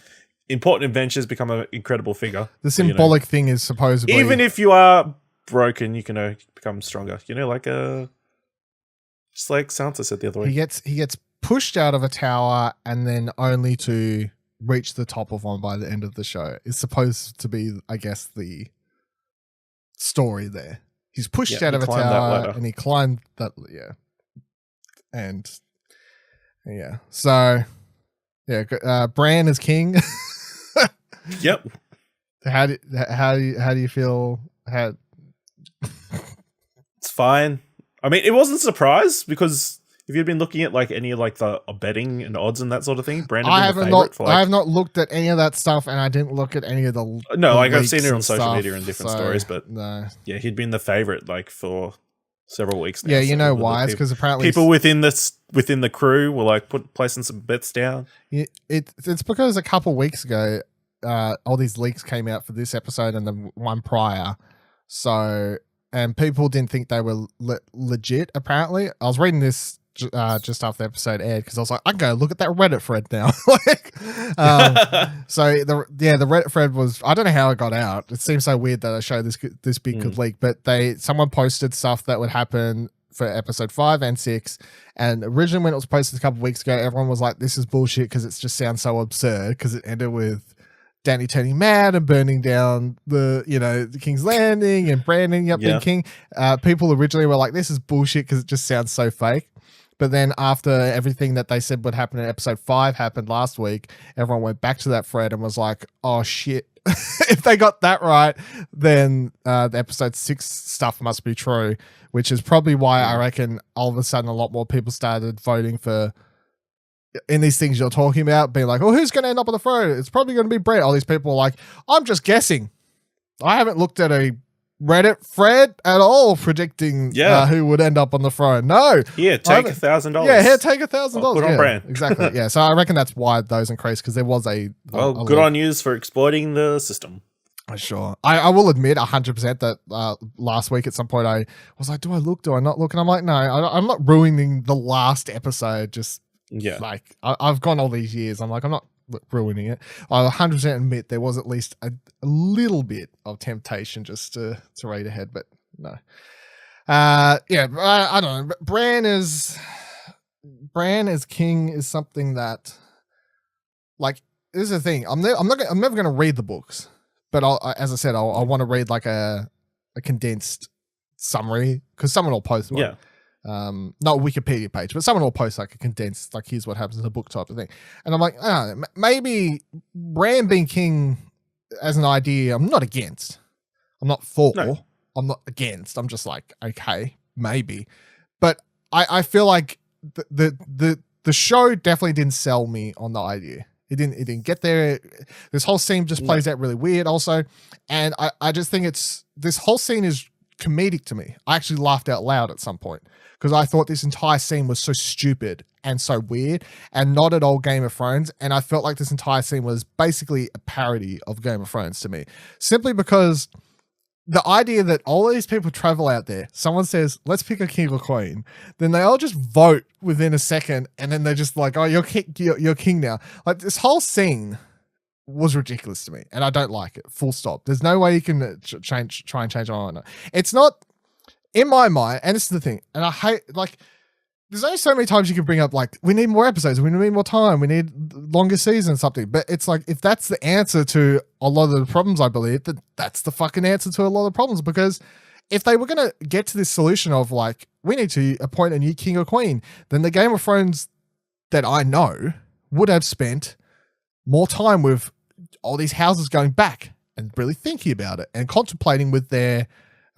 important adventures, become an incredible figure. The symbolic thing is supposedly, even if you are broken, you can become stronger. Just like Sansa said the other way. He gets pushed out of a tower and then only to reach the top of one by the end of the show. It's supposed to be, I guess, the story there. He's pushed out of a tower and he climbed that. Yeah. And yeah. So yeah, Bran is king. Yep. How do you feel? It's fine. I mean, it wasn't a surprise because if you'd been looking at any of the betting and odds and that sort of thing, Brandon I have not looked at any of that stuff, and I didn't look at any of the I've seen it on social media and different stories, but no. Yeah, he'd been the favorite for several weeks now. Yeah, you know why? It's because apparently people within the crew were placing some bets down. It's because a couple weeks ago, all these leaks came out for this episode and the one prior, and people didn't think they were legit, apparently. I was reading this just after the episode aired because I was like, I can go look at that Reddit thread now. So the Reddit thread was, I don't know how it got out. It seems so weird that a show this big could leak, but someone posted stuff that would happen for episode 5 and 6. And originally when it was posted a couple of weeks ago, everyone was like, this is bullshit because it just sounds so absurd because it ended with Dany turning mad and burning down the King's Landing and Bran ending up being king. People originally were like, this is bullshit because it just sounds so fake. But then after everything that they said would happen in episode 5 happened last week, everyone went back to that thread and was like, oh shit, if they got that right, then the episode 6 stuff must be true, which is probably why I reckon all of a sudden a lot more people started voting for in these things you're talking about, being like, oh, who's going to end up on the throne? It's probably going to be Brett. All these people are like, I'm just guessing. I haven't looked at a Reddit thread at all predicting who would end up on the throne. No. Yeah, take $1,000. Yeah, here, take $1,000. Good on Bran. Exactly. Yeah, so I reckon that's why those increased, because there was a good on you for exploiting the system. Sure. I will admit 100% that last week at some point I was like, do I look? Do I not look? And I'm like, no, I'm not ruining the last episode just I've gone all these years. I'm like, I'm not ruining it. I 100% admit there was at least a little bit of temptation just to read ahead, but no. I don't know. Bran as king is something that, this is the thing. I'm never going to read the books, but as I said, I want to read like a condensed summary because someone will post one. Yeah. Not a Wikipedia page, but someone will post like a condensed, like here's what happens in the book type of thing. And I'm like, maybe Bran being king as an idea, I'm not against. I'm not for. No. I'm not against. I'm just like, okay, maybe. But I feel like the show definitely didn't sell me on the idea. It didn't get there. This whole scene just plays out really weird also. And I just think this whole scene is comedic to me. I actually laughed out loud at some point because I thought this entire scene was so stupid and so weird and not at all Game of Thrones. And I felt like this entire scene was basically a parody of Game of Thrones to me, simply because the idea that all these people travel out there, someone says, let's pick a king or queen, then they all just vote within a second and then they're just like, oh, you're king now. Like this whole scene was ridiculous to me and I don't like it, full stop. There's no way you can try and change my mind. It's not, in my mind, and this is the thing, and I hate, like, there's only so many times you can bring up, like, we need more episodes, we need more time, we need longer seasons, something. But it's like, if that's the answer to a lot of the problems, I believe, that's the fucking answer to a lot of the problems. Because if they were going to get to this solution of, like, we need to appoint a new king or queen, then the Game of Thrones that I know would have spent more time with all these houses going back and really thinking about it and contemplating with their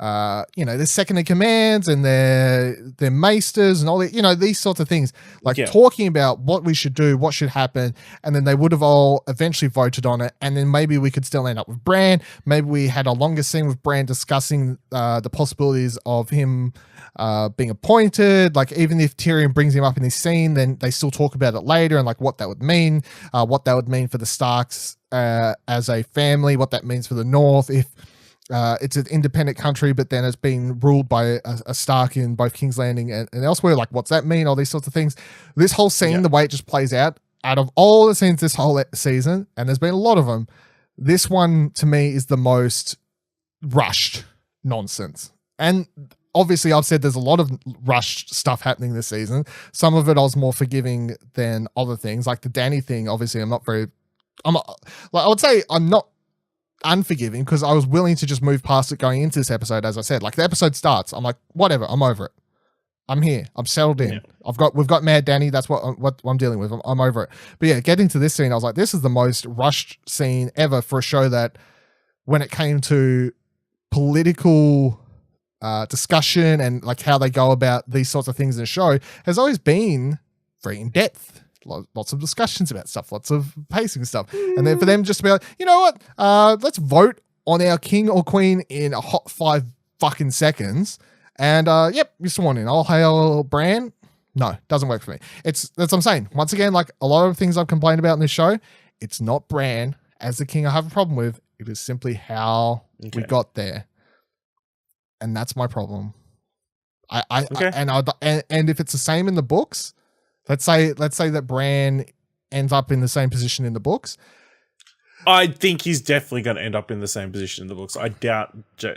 their second in commands and their maesters and all the, these sorts of things, like talking about what we should do, what should happen. And then they would have all eventually voted on it. And then maybe we could still end up with Bran. Maybe we had a longer scene with Bran discussing the possibilities of him being appointed. Like, even if Tyrion brings him up in this scene, then they still talk about it later and like what that would mean for the Starks as a family, what that means for the North. If it's an independent country, but then it's been ruled by a Stark in both King's Landing and elsewhere. Like, what's that mean? All these sorts of things. This whole scene, the way it just plays out of all the scenes this whole season, and there's been a lot of them, this one to me is the most rushed nonsense. And obviously I've said there's a lot of rushed stuff happening this season. Some of it I was more forgiving than other things. Like the Dany thing, obviously I would say I'm not unforgiving because I was willing to just move past it going into this episode. As I said, like, the episode starts, I'm like, whatever, I'm over it. I'm here. I'm settled in. Yeah. We've got Mad Dany. That's what I'm dealing with. I'm over it. But yeah, getting to this scene, I was like, this is the most rushed scene ever for a show that, when it came to political discussion and like how they go about these sorts of things in the show, has always been very in depth. Lots of discussions about stuff, lots of pacing stuff. And then for them just to be like, you know what? Let's vote on our king or queen in a hot 5 fucking seconds. And yep, you're sworn in. I'll hail Bran. No, doesn't work for me. That's what I'm saying. Once again, like a lot of things I've complained about in this show, it's not Bran as the king I have a problem with. It is simply how we got there. And that's my problem. And if it's the same in the books, let's say that Bran ends up in the same position in the books. I think he's definitely going to end up in the same position in the books. I doubt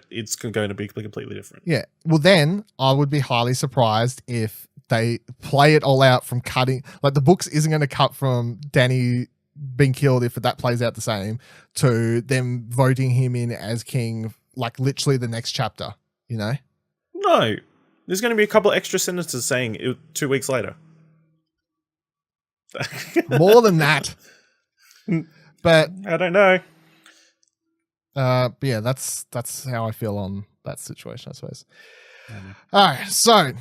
it's going to be completely different. Yeah. Well, then I would be highly surprised if they play it all out from cutting. Like, the books isn't going to cut from Dany being killed, if that plays out the same, to them voting him in as king, like literally the next chapter, No. There's going to be a couple extra sentences saying it 2 weeks later. More than that. But I don't know. But yeah, that's how I feel on that situation, I suppose. All right, so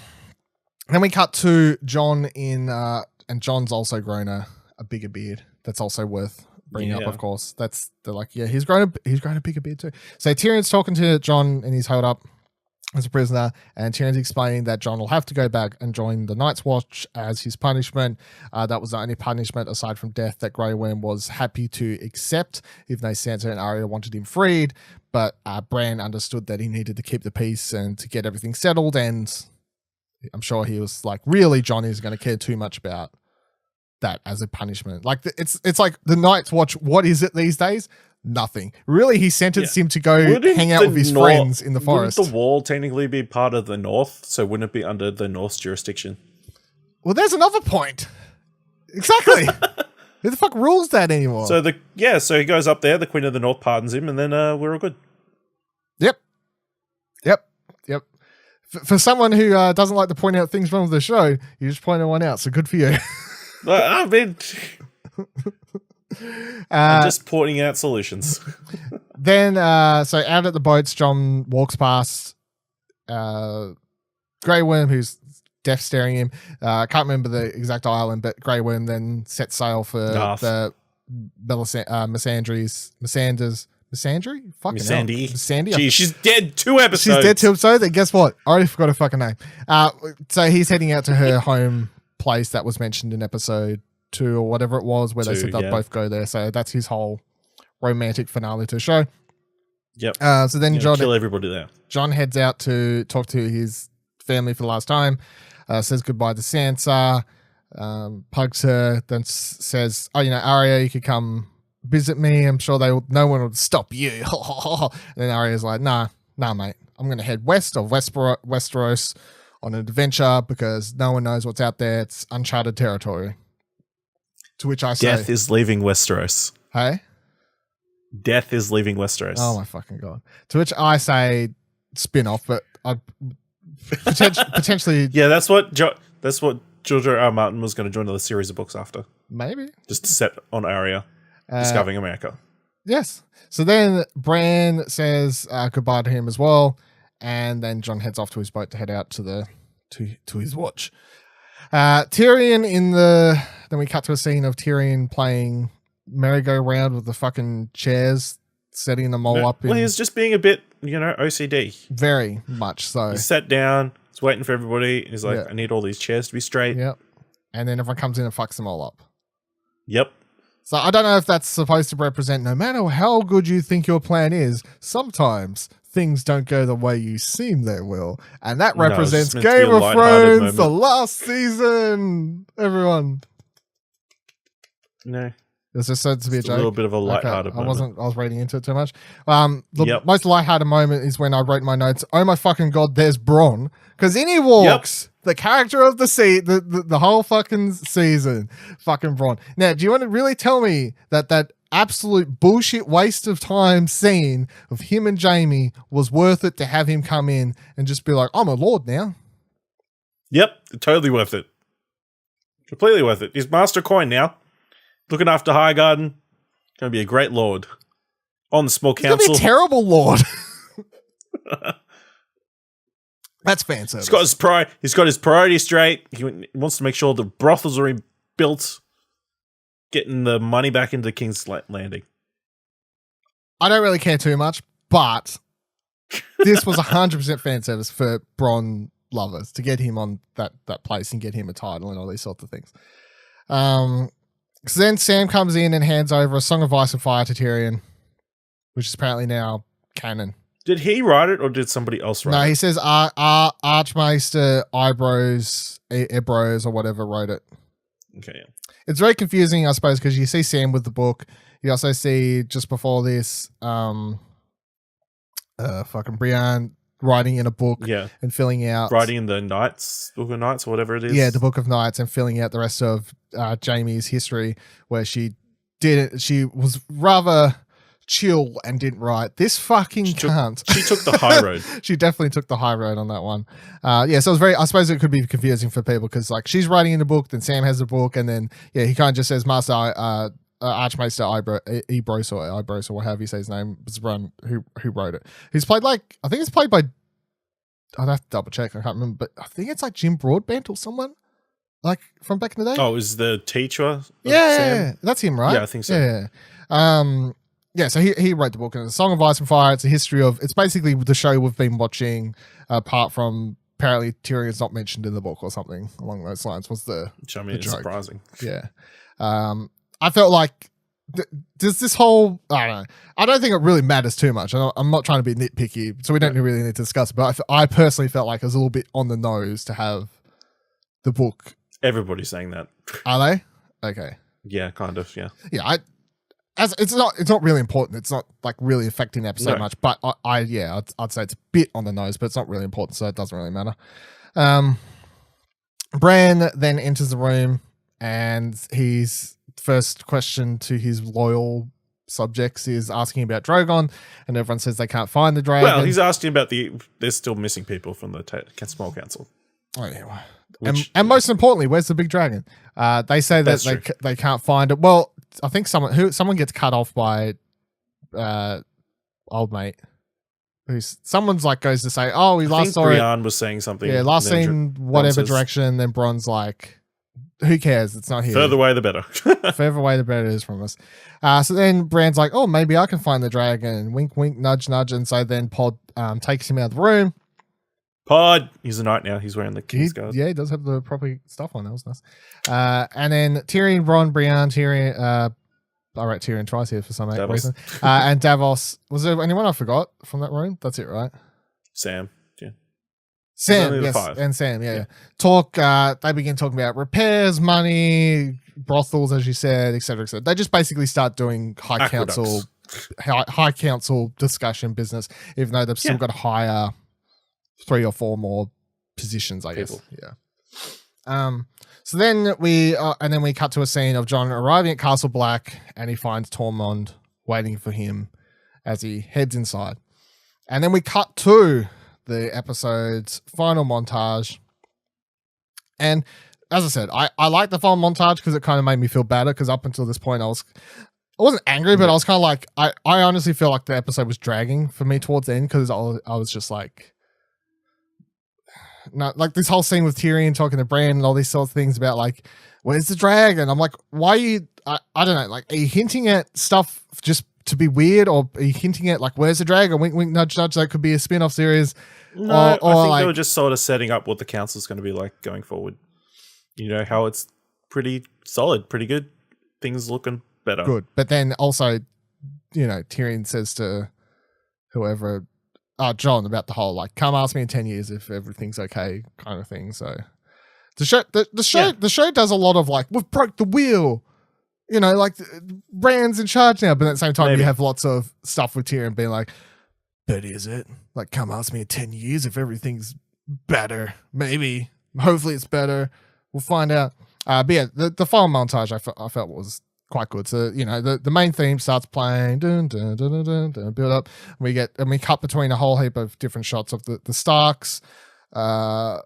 then we cut to Jon and Jon's also grown a bigger beard. That's also worth bringing up, of course. They're like, yeah, he's grown a bigger beard too. So Tyrion's talking to Jon and he's held up as a prisoner, and Tyrion's explaining that Jon will have to go back and join the Night's Watch as his punishment. That was the only punishment aside from death that Grey Worm was happy to accept, even though Sansa and Arya wanted him freed. But Bran understood that he needed to keep the peace and to get everything settled, and I'm sure he was like, really, Jon isn't going to care too much about that as a punishment. Like, it's like the Night's Watch, what is it these days? Nothing. Really, he sentenced him to go hang out with his friends in the forest. Wouldn't the wall technically be part of the North? So wouldn't it be under the North's jurisdiction? Well, there's another point. Exactly. Who the fuck rules that anymore? So he goes up there. The Queen of the North pardons him, and then we're all good. Yep. For someone who doesn't like to point out things wrong with the show, you just pointed one out. So good for you. I mean, I'm just pointing out solutions. Then, so out at the boats, John walks past Grey Worm, who's deaf staring him. I can't remember the exact island, but Grey Worm then sets sail for the Missanders. Missandry? Fucking hell. Missandei? Gee, she's dead 2 episodes. She's dead 2 episodes? And guess what? I already forgot her fucking name. So he's heading out to her home place that was mentioned in episode 2 or whatever it was, where they said they'll both go there. So that's his whole romantic finale to the show. Yep. So then John kill everybody there. John heads out to talk to his family for the last time, says goodbye to Sansa, hugs her, then says, "Oh, Arya, you could come visit me. I'm sure no one would stop you." And then Arya's like, nah, mate. I'm going to head west of Westeros on an adventure because no one knows what's out there. It's uncharted territory. To which I say, Death is leaving Westeros. Hey? Death is leaving Westeros. Oh my fucking God. To which I say spin-off, but I potentially... Yeah, that's what George R. R. Martin was going to join the series of books after. Maybe. Just set on Arya. Discovering America. Yes. So then Bran says goodbye to him as well, and then John heads off to his boat to head out to his watch. Tyrion then we cut to a scene of Tyrion playing merry-go-round with the fucking chairs, setting them all up. Well, he's just being a bit, OCD. Very much so. He sat down, he's waiting for everybody. He's like, I need all these chairs to be straight. Yep. And then everyone comes in and fucks them all up. Yep. So I don't know if that's supposed to represent no matter how good you think your plan is, sometimes things don't go the way you seem they will. And that represents Game of Thrones, the last season. Everyone. No. It's just said to be a joke. A little bit of a lighthearted moment. I was reading into it too much. The most lighthearted moment is when I wrote my notes, oh my fucking God, there's Bronn. Because in he walks, the character of the whole fucking season, fucking Bronn. Now, do you want to really tell me that absolute bullshit waste of time scene of him and Jaime was worth it to have him come in and just be like, I'm a lord now? Yep, totally worth it. Completely worth it. He's Master Coin now. Looking after Highgarden. Going to be a great lord. On the small council. He's going to be a terrible lord. That's fan service. He's got his priorities straight. He wants to make sure the brothels are built. Getting the money back into King's Landing. I don't really care too much, but this was 100% fan service for Bronn lovers to get him on that place and get him a title and all these sorts of things. So then Sam comes in and hands over a Song of Ice and Fire to Tyrion, which is apparently now canon. Did he write it or did somebody else write it? No, he says Archmaester Ebros or whatever wrote it. Okay, yeah. It's very confusing, I suppose, because you see Sam with the book. You also see just before this, fucking Brienne writing in a book and filling out. Writing in the Book of Knights or whatever it is. Yeah, the Book of Knights and filling out the rest of Jaime's history where she was rather chill and didn't write. This fucking cunt. She took the high road. She definitely took the high road on that one. So it was I suppose it could be confusing for people because like she's writing in the book, then Sam has the book, and then he kind of just says Master Archmaester Ibros or however you say his name was run who wrote it. He's played I think it's played by, I'd have to double check, I can't remember, but I think it's like Jim Broadbent or someone like from back in the day. Oh, is the teacher? Yeah, that's him, right? Yeah, I think so. Yeah. So he wrote the book, and it's a Song of Ice and Fire. It's a history of. It's basically the show we've been watching. Apart from apparently Tyrion's not mentioned in the book or something along those lines. Was which I mean, it's surprising. Yeah. I felt like does this whole I don't know. I don't think it really matters too much. I'm not trying to be nitpicky, so we don't really need to discuss it. But I personally felt like it was a little bit on the nose to have the book. Everybody's saying that. Are they? Okay. Yeah, kind of. Yeah. Yeah. It's not really important. It's not like really affecting the episode much, but I'd say it's a bit on the nose, but it's not really important, so it doesn't really matter. Bran then enters the room and he's first question to his loyal subjects is asking about Drogon, and everyone says they can't find the dragon. Well, he's asking about there's still missing people from the small council. Oh yeah. And most importantly, where's the big dragon? They say that they can't find it. Well, I think someone gets cut off by old mate. Someone's like goes to say, oh, we last saw Brienne was saying something. Yeah, last seen whatever direction. Then Bron's like, who cares? It's not here. Further away, the better. Further away, the better it is from us. So then Bran's like, oh, maybe I can find the dragon. Wink, wink, nudge, nudge. And so then Pod takes him out of the room. Pod, he's a knight now. He's wearing the King's Guard. Yeah, he does have the proper stuff on. That was nice. And then Tyrion, Bronn, Brienne, Tyrion. I wrote Tyrion twice here for some reason. And Davos. Was there anyone I forgot from that room? That's it, right? Sam. Yeah. Sam, yes. And Sam, yeah. Talk. They begin talking about repairs, money, brothels, as you said, etc., etc. They just basically start doing high council discussion business, even though they've still got to hire 3 or 4 more positions, I guess. Yeah. So then we cut to a scene of Jon arriving at Castle Black, and he finds Tormund waiting for him as he heads inside. And then we cut to the episode's final montage. And as I said, I like the final montage because it kind of made me feel better, because up until this point I wasn't angry, but I was kind of like, I honestly feel like the episode was dragging for me towards the end, because I was just like, no, like this whole scene with Tyrion talking to Bran and all these sorts of things about like, where's the dragon? I'm like, why are you, I don't know, like, are you hinting at stuff just to be weird, or are you hinting at like, where's the dragon? Wink, wink, nudge, nudge. That could be a spin-off series. No, I think they were just sort of setting up what the council's going to be like going forward. You know, how it's pretty solid, pretty good. Things looking better. Good. But then also, you know, Tyrion says to whoever, Jon, about the whole like, come ask me in 10 years if everything's okay kind of thing. So the show does a lot of like, we've broke the wheel, you know, like Bran's in charge now, but at the same time you have lots of stuff with Tyrion being like, but is it? Like, come ask me in 10 years if everything's better. Maybe. Hopefully it's better. We'll find out. But yeah, the final montage I felt was quite good. So, you know, the main theme starts playing, dun, dun, dun, dun, dun, dun, build up. We cut between a whole heap of different shots of the Starks. I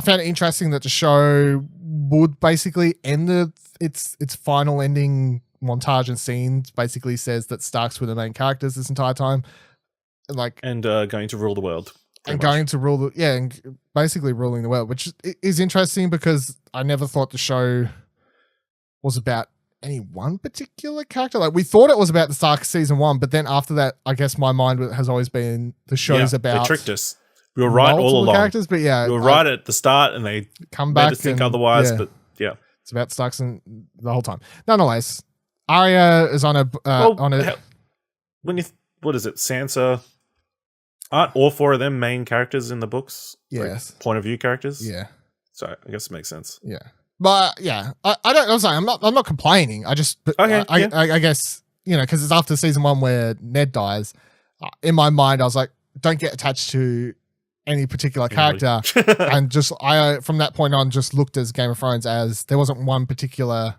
found it interesting that the show would basically end its final ending montage and scenes basically says that Starks were the main characters this entire time. And going to rule the world. And basically ruling the world, which is interesting because I never thought the show was about any one particular character. Like, we thought it was about the Stark season 1, but then after that, I guess my mind has always been the show's about. They tricked us. We were right all along. Characters, but yeah, we were right at the start, and they come back made us think otherwise. Yeah. But yeah, it's about Starks and the whole time. Nonetheless, Arya is on a what is it? Sansa. Aren't all 4 of them main characters in the books? Yes, like point of view characters. Yeah, so I guess it makes sense. Yeah. But yeah, I don't. I'm sorry. I'm not complaining. I just. Okay. I guess, you know, because it's after season 1 where Ned dies. In my mind, I was like, don't get attached to any particular character, and just from that point on just looked as Game of Thrones as there wasn't one particular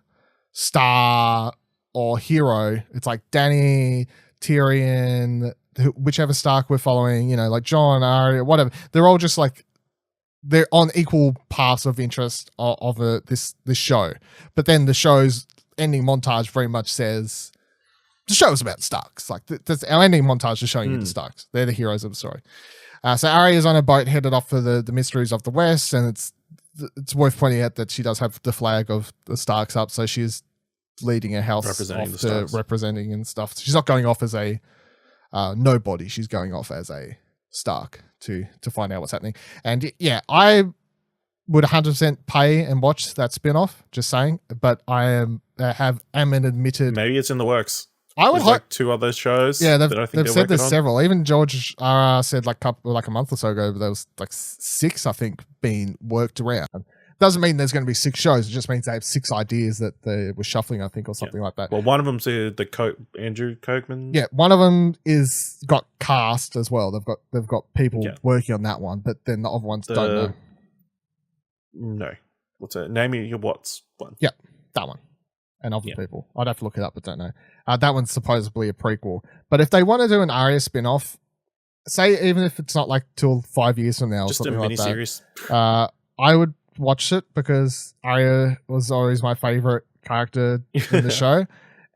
star or hero. It's like Dany, Tyrion, whichever Stark we're following. You know, like Jon, Arya, whatever. They're all just like, they're on equal paths of interest of this show. But then the show's ending montage very much says the show's about Starks. Like, that's our ending montage is showing you the Starks. They're the heroes of the story. So Arya's on a boat headed off for the mysteries of the West, and it's worth pointing out that she does have the flag of the Starks up, so she's leading a house representing and stuff. She's not going off as a nobody. She's going off as a Stark to find out what's happening. And yeah, I would 100% pay and watch that spin-off, just saying, but I am an admitted, maybe it's in the works. I would like 2 other shows. Yeah, they've said there's several. Even George said like a month or so ago, there was like 6, I think, being worked around. Doesn't mean there's going to be 6 shows. It just means they have 6 ideas that they were shuffling, I think, or something like that. Well, one of them's Andrew Kochman. Yeah, one of them is got cast as well. They've got people working on that one, but then the other ones don't know. No, what's it? Name your what's one? Yeah, that one. and other people. I'd have to look it up, but don't know. That one's supposedly a prequel. But if they want to do an Arya spin-off, say even if it's not like till 5 years from now, just or something a like that, miniseries. I would watch it because Arya was always my favorite character in the show,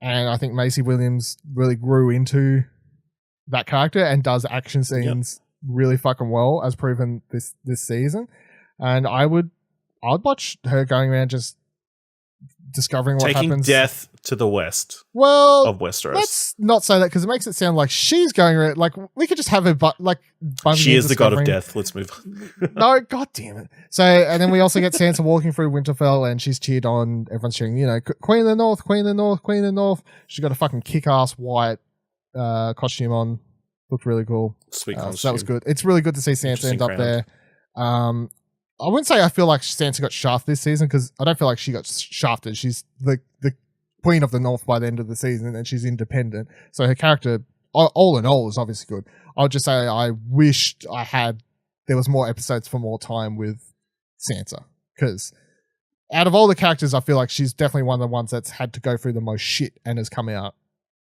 and I think Maisie Williams really grew into that character and does action scenes really fucking well, as proven this season. And I'd watch her going around just discovering what taking happens. death to the west. Well, of Westeros. Let's not say that because it makes it sound like she's going around. Like we could just have her, she is the god of death. Let's move on. No, god damn it. So, and then we also get Sansa walking through Winterfell, and she's cheered on. Everyone's cheering, Queen of the North, Queen of the North, Queen of the North. She's got a fucking kick-ass white costume on. Looked really cool. Sweet costume. So that was good. It's really good to see Sansa end up there. I wouldn't say I feel like Sansa got shafted this season because I don't feel like she got shafted. She's the Queen of the North by the end of the season, and she's independent. So her character, all in all, is obviously good. I would just say I wished there was more episodes for more time with Sansa, because out of all the characters, I feel like she's definitely one of the ones that's had to go through the most shit and has come out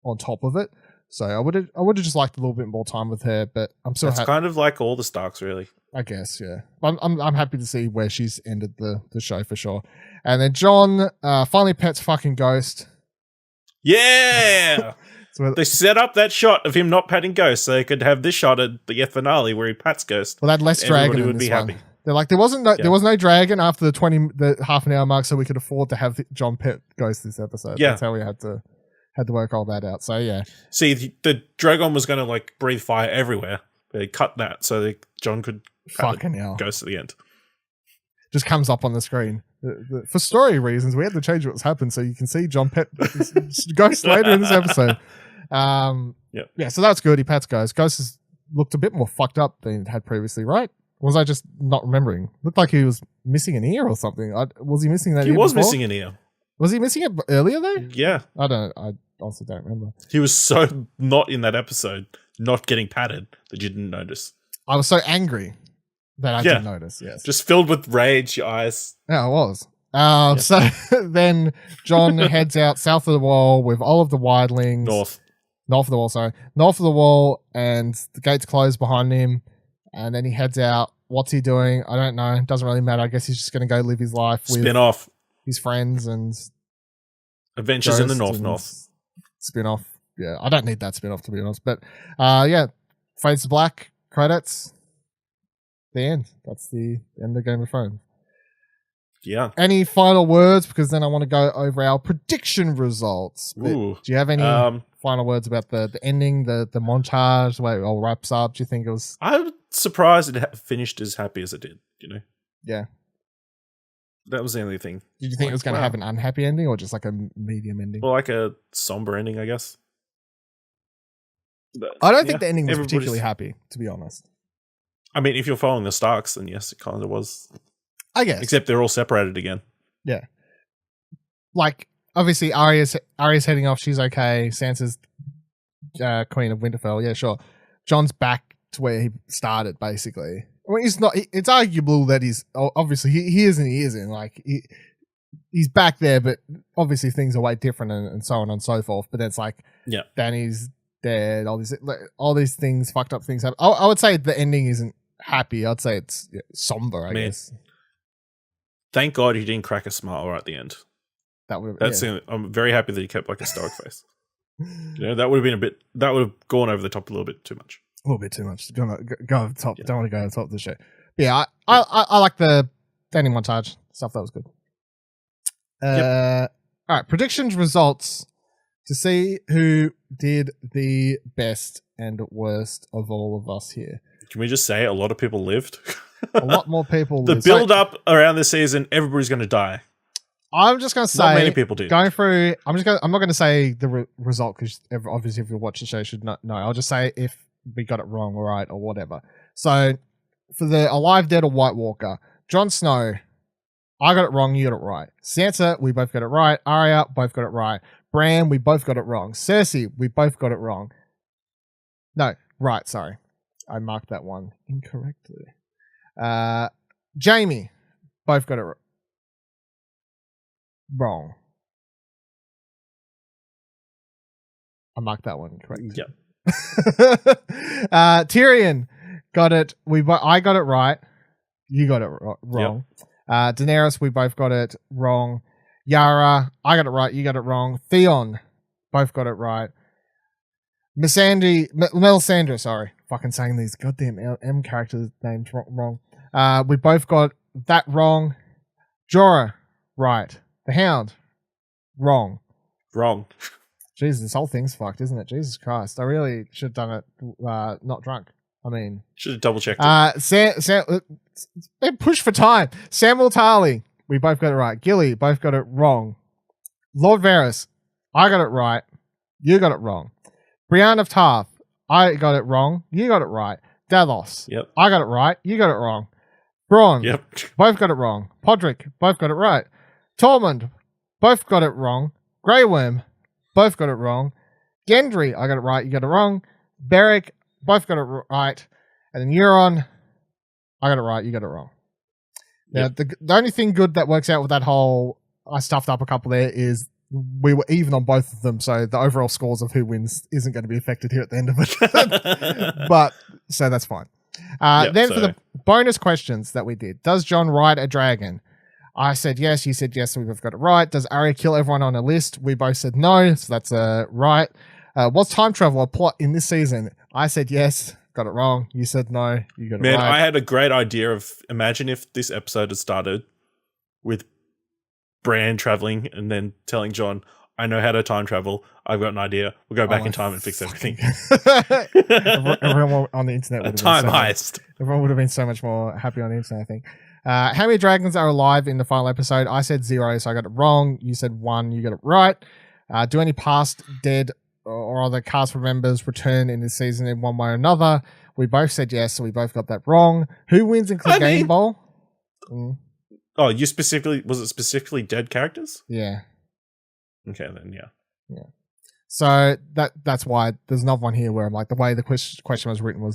on top of it. So I would have just liked a little bit more time with her, but I'm still. It's kind of like all the Starks, really. I guess, yeah. I'm happy to see where she's ended the show for sure. And then Jon finally pets fucking Ghost. Yeah! So they set up that shot of him not petting Ghost so they could have this shot at the finale where he pats Ghost. Well, they had less dragon in this one. They're like, there was no dragon after the half an hour mark, so we could afford to have Jon pet Ghost this episode. Yeah. That's how we had to work all that out. So, yeah. See, the Drogon was going to breathe fire everywhere. They cut that so Jon could fucking hell Ghost at the end. Just comes up on the screen. For story reasons, we had to change what's happened so you can see Jon pet Ghost later in this episode. Yeah, so that's good. He pats Ghost. Ghost has looked a bit more fucked up than it had previously, right? Was I just not remembering? Looked like he was missing an ear or something. Was he missing that ear? He was before? missing an ear. Was he missing it earlier though? Yeah. I also don't remember. He was so not in that episode, not getting patted, that you didn't notice. I was so angry that I didn't notice, yes. Just filled with rage, your eyes. Yeah, I was. So then Jon heads out south of the wall with all of the wildlings. North of the wall, sorry. North of the wall, and the gate's closed behind him. And then he heads out. What's he doing? I don't know. Doesn't really matter. I guess he's just going to go live his life with spin-off his friends and Adventures in the North. Spin-off. Yeah, I don't need that spin-off to be honest. But fades to black, credits. The end. That's the end of Game of Thrones. Yeah. Any final words? Because then I want to go over our prediction results. Do you have any final words about the ending, the montage, the way it all wraps up? Do you think it was... I was surprised it finished as happy as it did, Yeah. That was the only thing. Did you think it was going to have an unhappy ending or just like a medium ending? Well, like a somber ending, I guess. But, I don't think the ending was particularly happy, to be honest. I mean, if you're following the Starks, then yes, it kind of was. I guess. Except they're all separated again. Yeah. Like, obviously, Arya's heading off. She's okay. Sansa's Queen of Winterfell. Yeah, sure. Jon's back to where he started, basically. I mean, it's not. It's arguable that he's obviously he is and he isn't. Like he's back there, but obviously things are way different and so on and so forth. But it's like, Dany's dead. All these things, fucked up things happen. I would say the ending isn't happy. I'd say it's somber. I guess. Thank God he didn't crack a smile right at the end. I'm very happy that he kept like a stoic face. That would have been a bit. That would have gone over the top a little bit too much. A little bit too much. Go over the top. Yeah. Don't want to go over the top of the show. But yeah, I like the ending montage stuff. That was good. All right, predictions results to see who did the best and worst of all of us here. Can we just say a lot of people lived? A lot more people lived. The build up around this season, everybody's going to die. I'm just going to say, not many people did. Going through, I'm not going to say the result because obviously if you watch the show, you should not know. I'll just say if we got it wrong or right or whatever. So for the Alive, Dead or White Walker, Jon Snow, I got it wrong, you got it right. Sansa, we both got it right. Arya, both got it right. Bran, we both got it wrong. Cersei, we both got it wrong. No, right, sorry. I marked that one incorrectly. Jaime, both got it wrong. I marked that one correct. Yep. Tyrion got it. I got it right. You got it wrong. Yep. Daenerys, we both got it wrong. Yara, I got it right. You got it wrong. Theon, both got it right. Melisandre, sorry. Fucking saying these goddamn M characters' names wrong. We both got that wrong. Jorah, right. The Hound, wrong. Wrong. Jesus, this whole thing's fucked, isn't it? Jesus Christ. I really should have done it not drunk. I mean... Should have double checked it. Push for time. Samuel Tarly, we both got it right. Gilly, both got it wrong. Lord Varys, I got it right. You got it wrong. Brienne of Tarth, I got it wrong. You got it right. Davos, yep. I got it right. You got it wrong. Braun, yep. Both got it wrong. Podrick, both got it right. Tormund, both got it wrong. Grey Worm, both got it wrong. Gendry, I got it right. You got it wrong. Beric, both got it right. And then Euron, I got it right. You got it wrong. Now, the only thing good that works out with that whole I stuffed up a couple there is we were even on both of them, so the overall scores of who wins isn't going to be affected here at the end of it. But so that's fine. For the bonus questions that we did, does Jon ride a dragon? I said yes. You said yes. So we both got it right. Does Arya kill everyone on a list? We both said no. So that's right. Was time travel a plot in this season? I said yes. Got it wrong. You said no. You got it right. Man, I had a great idea of imagine if this episode had started with Bran traveling and then telling Jon, I know how to time travel. I've got an idea. We'll go back in time and fix everything. Everyone on the internet would have been heist. Everyone would have been so much more happy on the internet, I think. How many dragons are alive in the final episode? I said 0, so I got it wrong. You said 1, you got it right. Do any past dead or other cast members return in this season in one way or another? We both said yes, so we both got that wrong. Who wins in Clegane Bowl? Oh, was it specifically dead characters? Yeah. Okay, then, yeah. So that's why there's another one here where I'm like, the way the question was written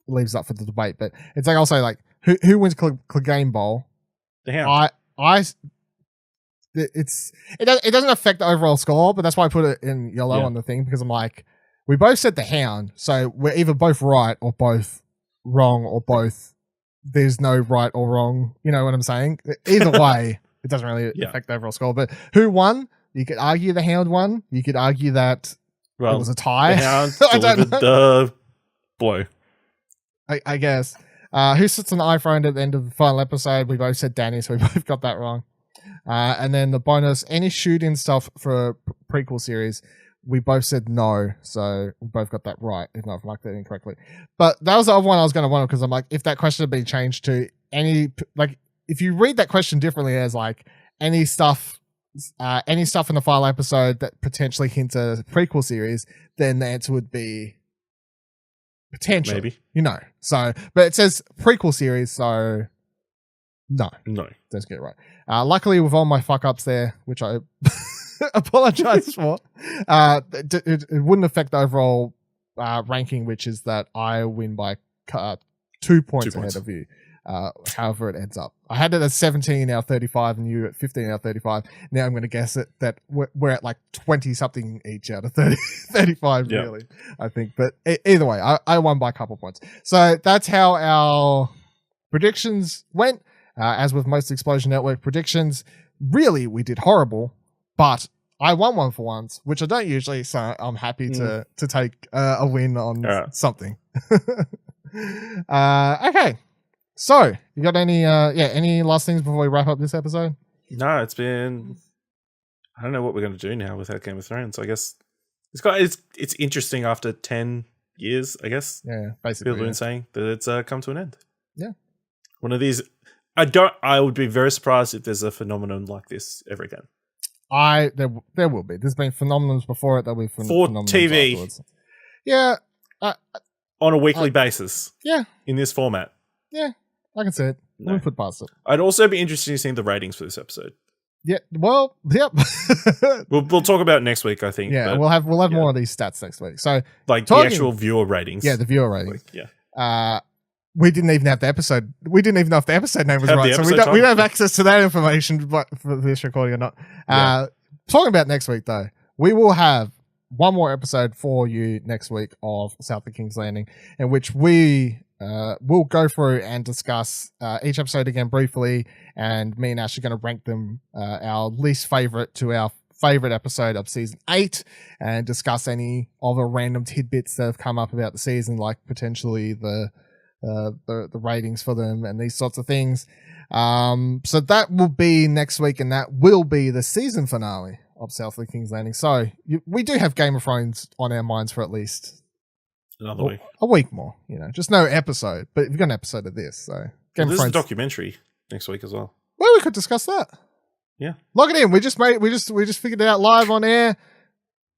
leaves up for the debate, but it's like also like who wins Clegane Bowl? The Hound. It doesn't affect the overall score, but that's why I put it in yellow on the thing, because I'm like, we both said the Hound, so we're either both right or both wrong or both. There's no right or wrong. You know what I'm saying? Either way, it doesn't really affect the overall score. But who won? You could argue the Hound won. You could argue that it was a tie. The Hound delivered the blow. I guess. Who sits on the iPhone at the end of the final episode? We both said Dany, so we both got that wrong. And then the bonus, any shoot-in stuff for a prequel series, we both said no, so we both got that right, if not if I marked that incorrectly. But that was the other one I was going to wonder, because I'm like, if that question had been changed to any, like, if you read that question differently as like any stuff in the final episode that potentially hints a prequel series, then the answer would be potential. Maybe. You know, so, but it says prequel series, so no. Let's get it right. Luckily, with all my fuck-ups there, which I apologize for, it wouldn't affect the overall ranking, which is that I win by 2 points ahead of you, however it ends up. I had it at 17 out of 35 and you at 15 out of 35. Now I'm going to guess it that we're at like 20-something each out of 35, really, I think. But either way, I won by a couple points. So that's how our predictions went. As with most Explosion Network predictions, really, we did horrible, but I won one for once, which I don't usually, so I'm happy to take a win on something. Okay, so you got any last things before we wrap up this episode? No, it's been, I don't know what we're going to do now without Game of Thrones. I guess it's interesting after 10 years, I guess. Yeah, basically. People have been saying that it's come to an end. Yeah. One of these, I would be very surprised if there's a phenomenon like this ever again. There will be. There's been phenomenons before it. There'll be for TV. Afterwards. Yeah. On a weekly basis. Yeah. In this format. Yeah. I can see it. No. We'll put past it. I'd also be interested in seeing the ratings for this episode. Yeah. Well, yep. we'll talk about it next week, I think. Yeah, we'll have more of these stats next week. So like the actual viewer ratings. Yeah, the viewer ratings. Yeah. We didn't even have the episode. We didn't even know if the episode name was right. So we don't have access to that information, but for this recording or not. Talking about next week though, we will have one more episode for you next week of South of King's Landing, in which we will go through and discuss each episode again briefly, and me and Ash are going to rank them our least favorite to our favorite episode of season 8, and discuss any other random tidbits that have come up about the season, like potentially the ratings for them and these sorts of things. So that will be next week, and that will be the season finale of South of King's Landing. So we do have Game of Thrones on our minds for at least another week. A week more, just no episode, but we've got an episode of this. So Game of There's Thrones a documentary next week as well. Well, we could discuss that. Yeah. Log it in. We just figured it out live on air,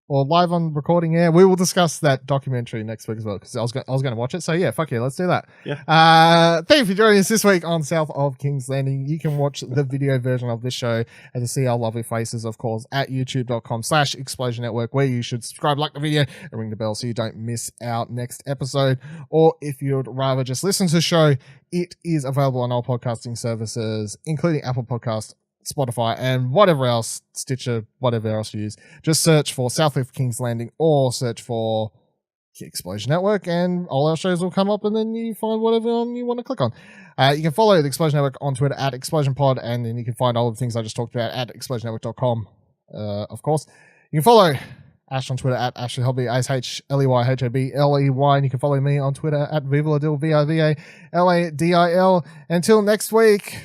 or live on recording air. We will discuss that documentary next week as well, because I was going to watch it. So yeah, fuck yeah, let's do that. Yeah. Thank you for joining us this week on South of King's Landing. You can watch the video version of this show and to see our lovely faces, of course, at youtube.com/Explosion Network, where you should subscribe, like the video, and ring the bell so you don't miss out next episode. Or if you'd rather just listen to the show, it is available on all podcasting services, including Apple Podcasts, Spotify, and whatever else, Stitcher, whatever else you use. Just search for South of King's Landing or search for Explosion Network, and all our shows will come up, and then you find whatever one you want to click on. You can follow the Explosion Network on Twitter at ExplosionPod, and then you can find all the things I just talked about at explosionnetwork.com, of course. You can follow Ash on Twitter at AshleyHobby, AshleyHobley, and you can follow me on Twitter at Vivaladil, VIVALADIL. Until next week,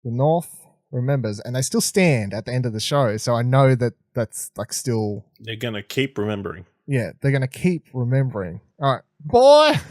the North remembers, and they still stand at the end of the show, so I know that that's like still... They're going to keep remembering. Yeah, they're going to keep remembering. All right, bye!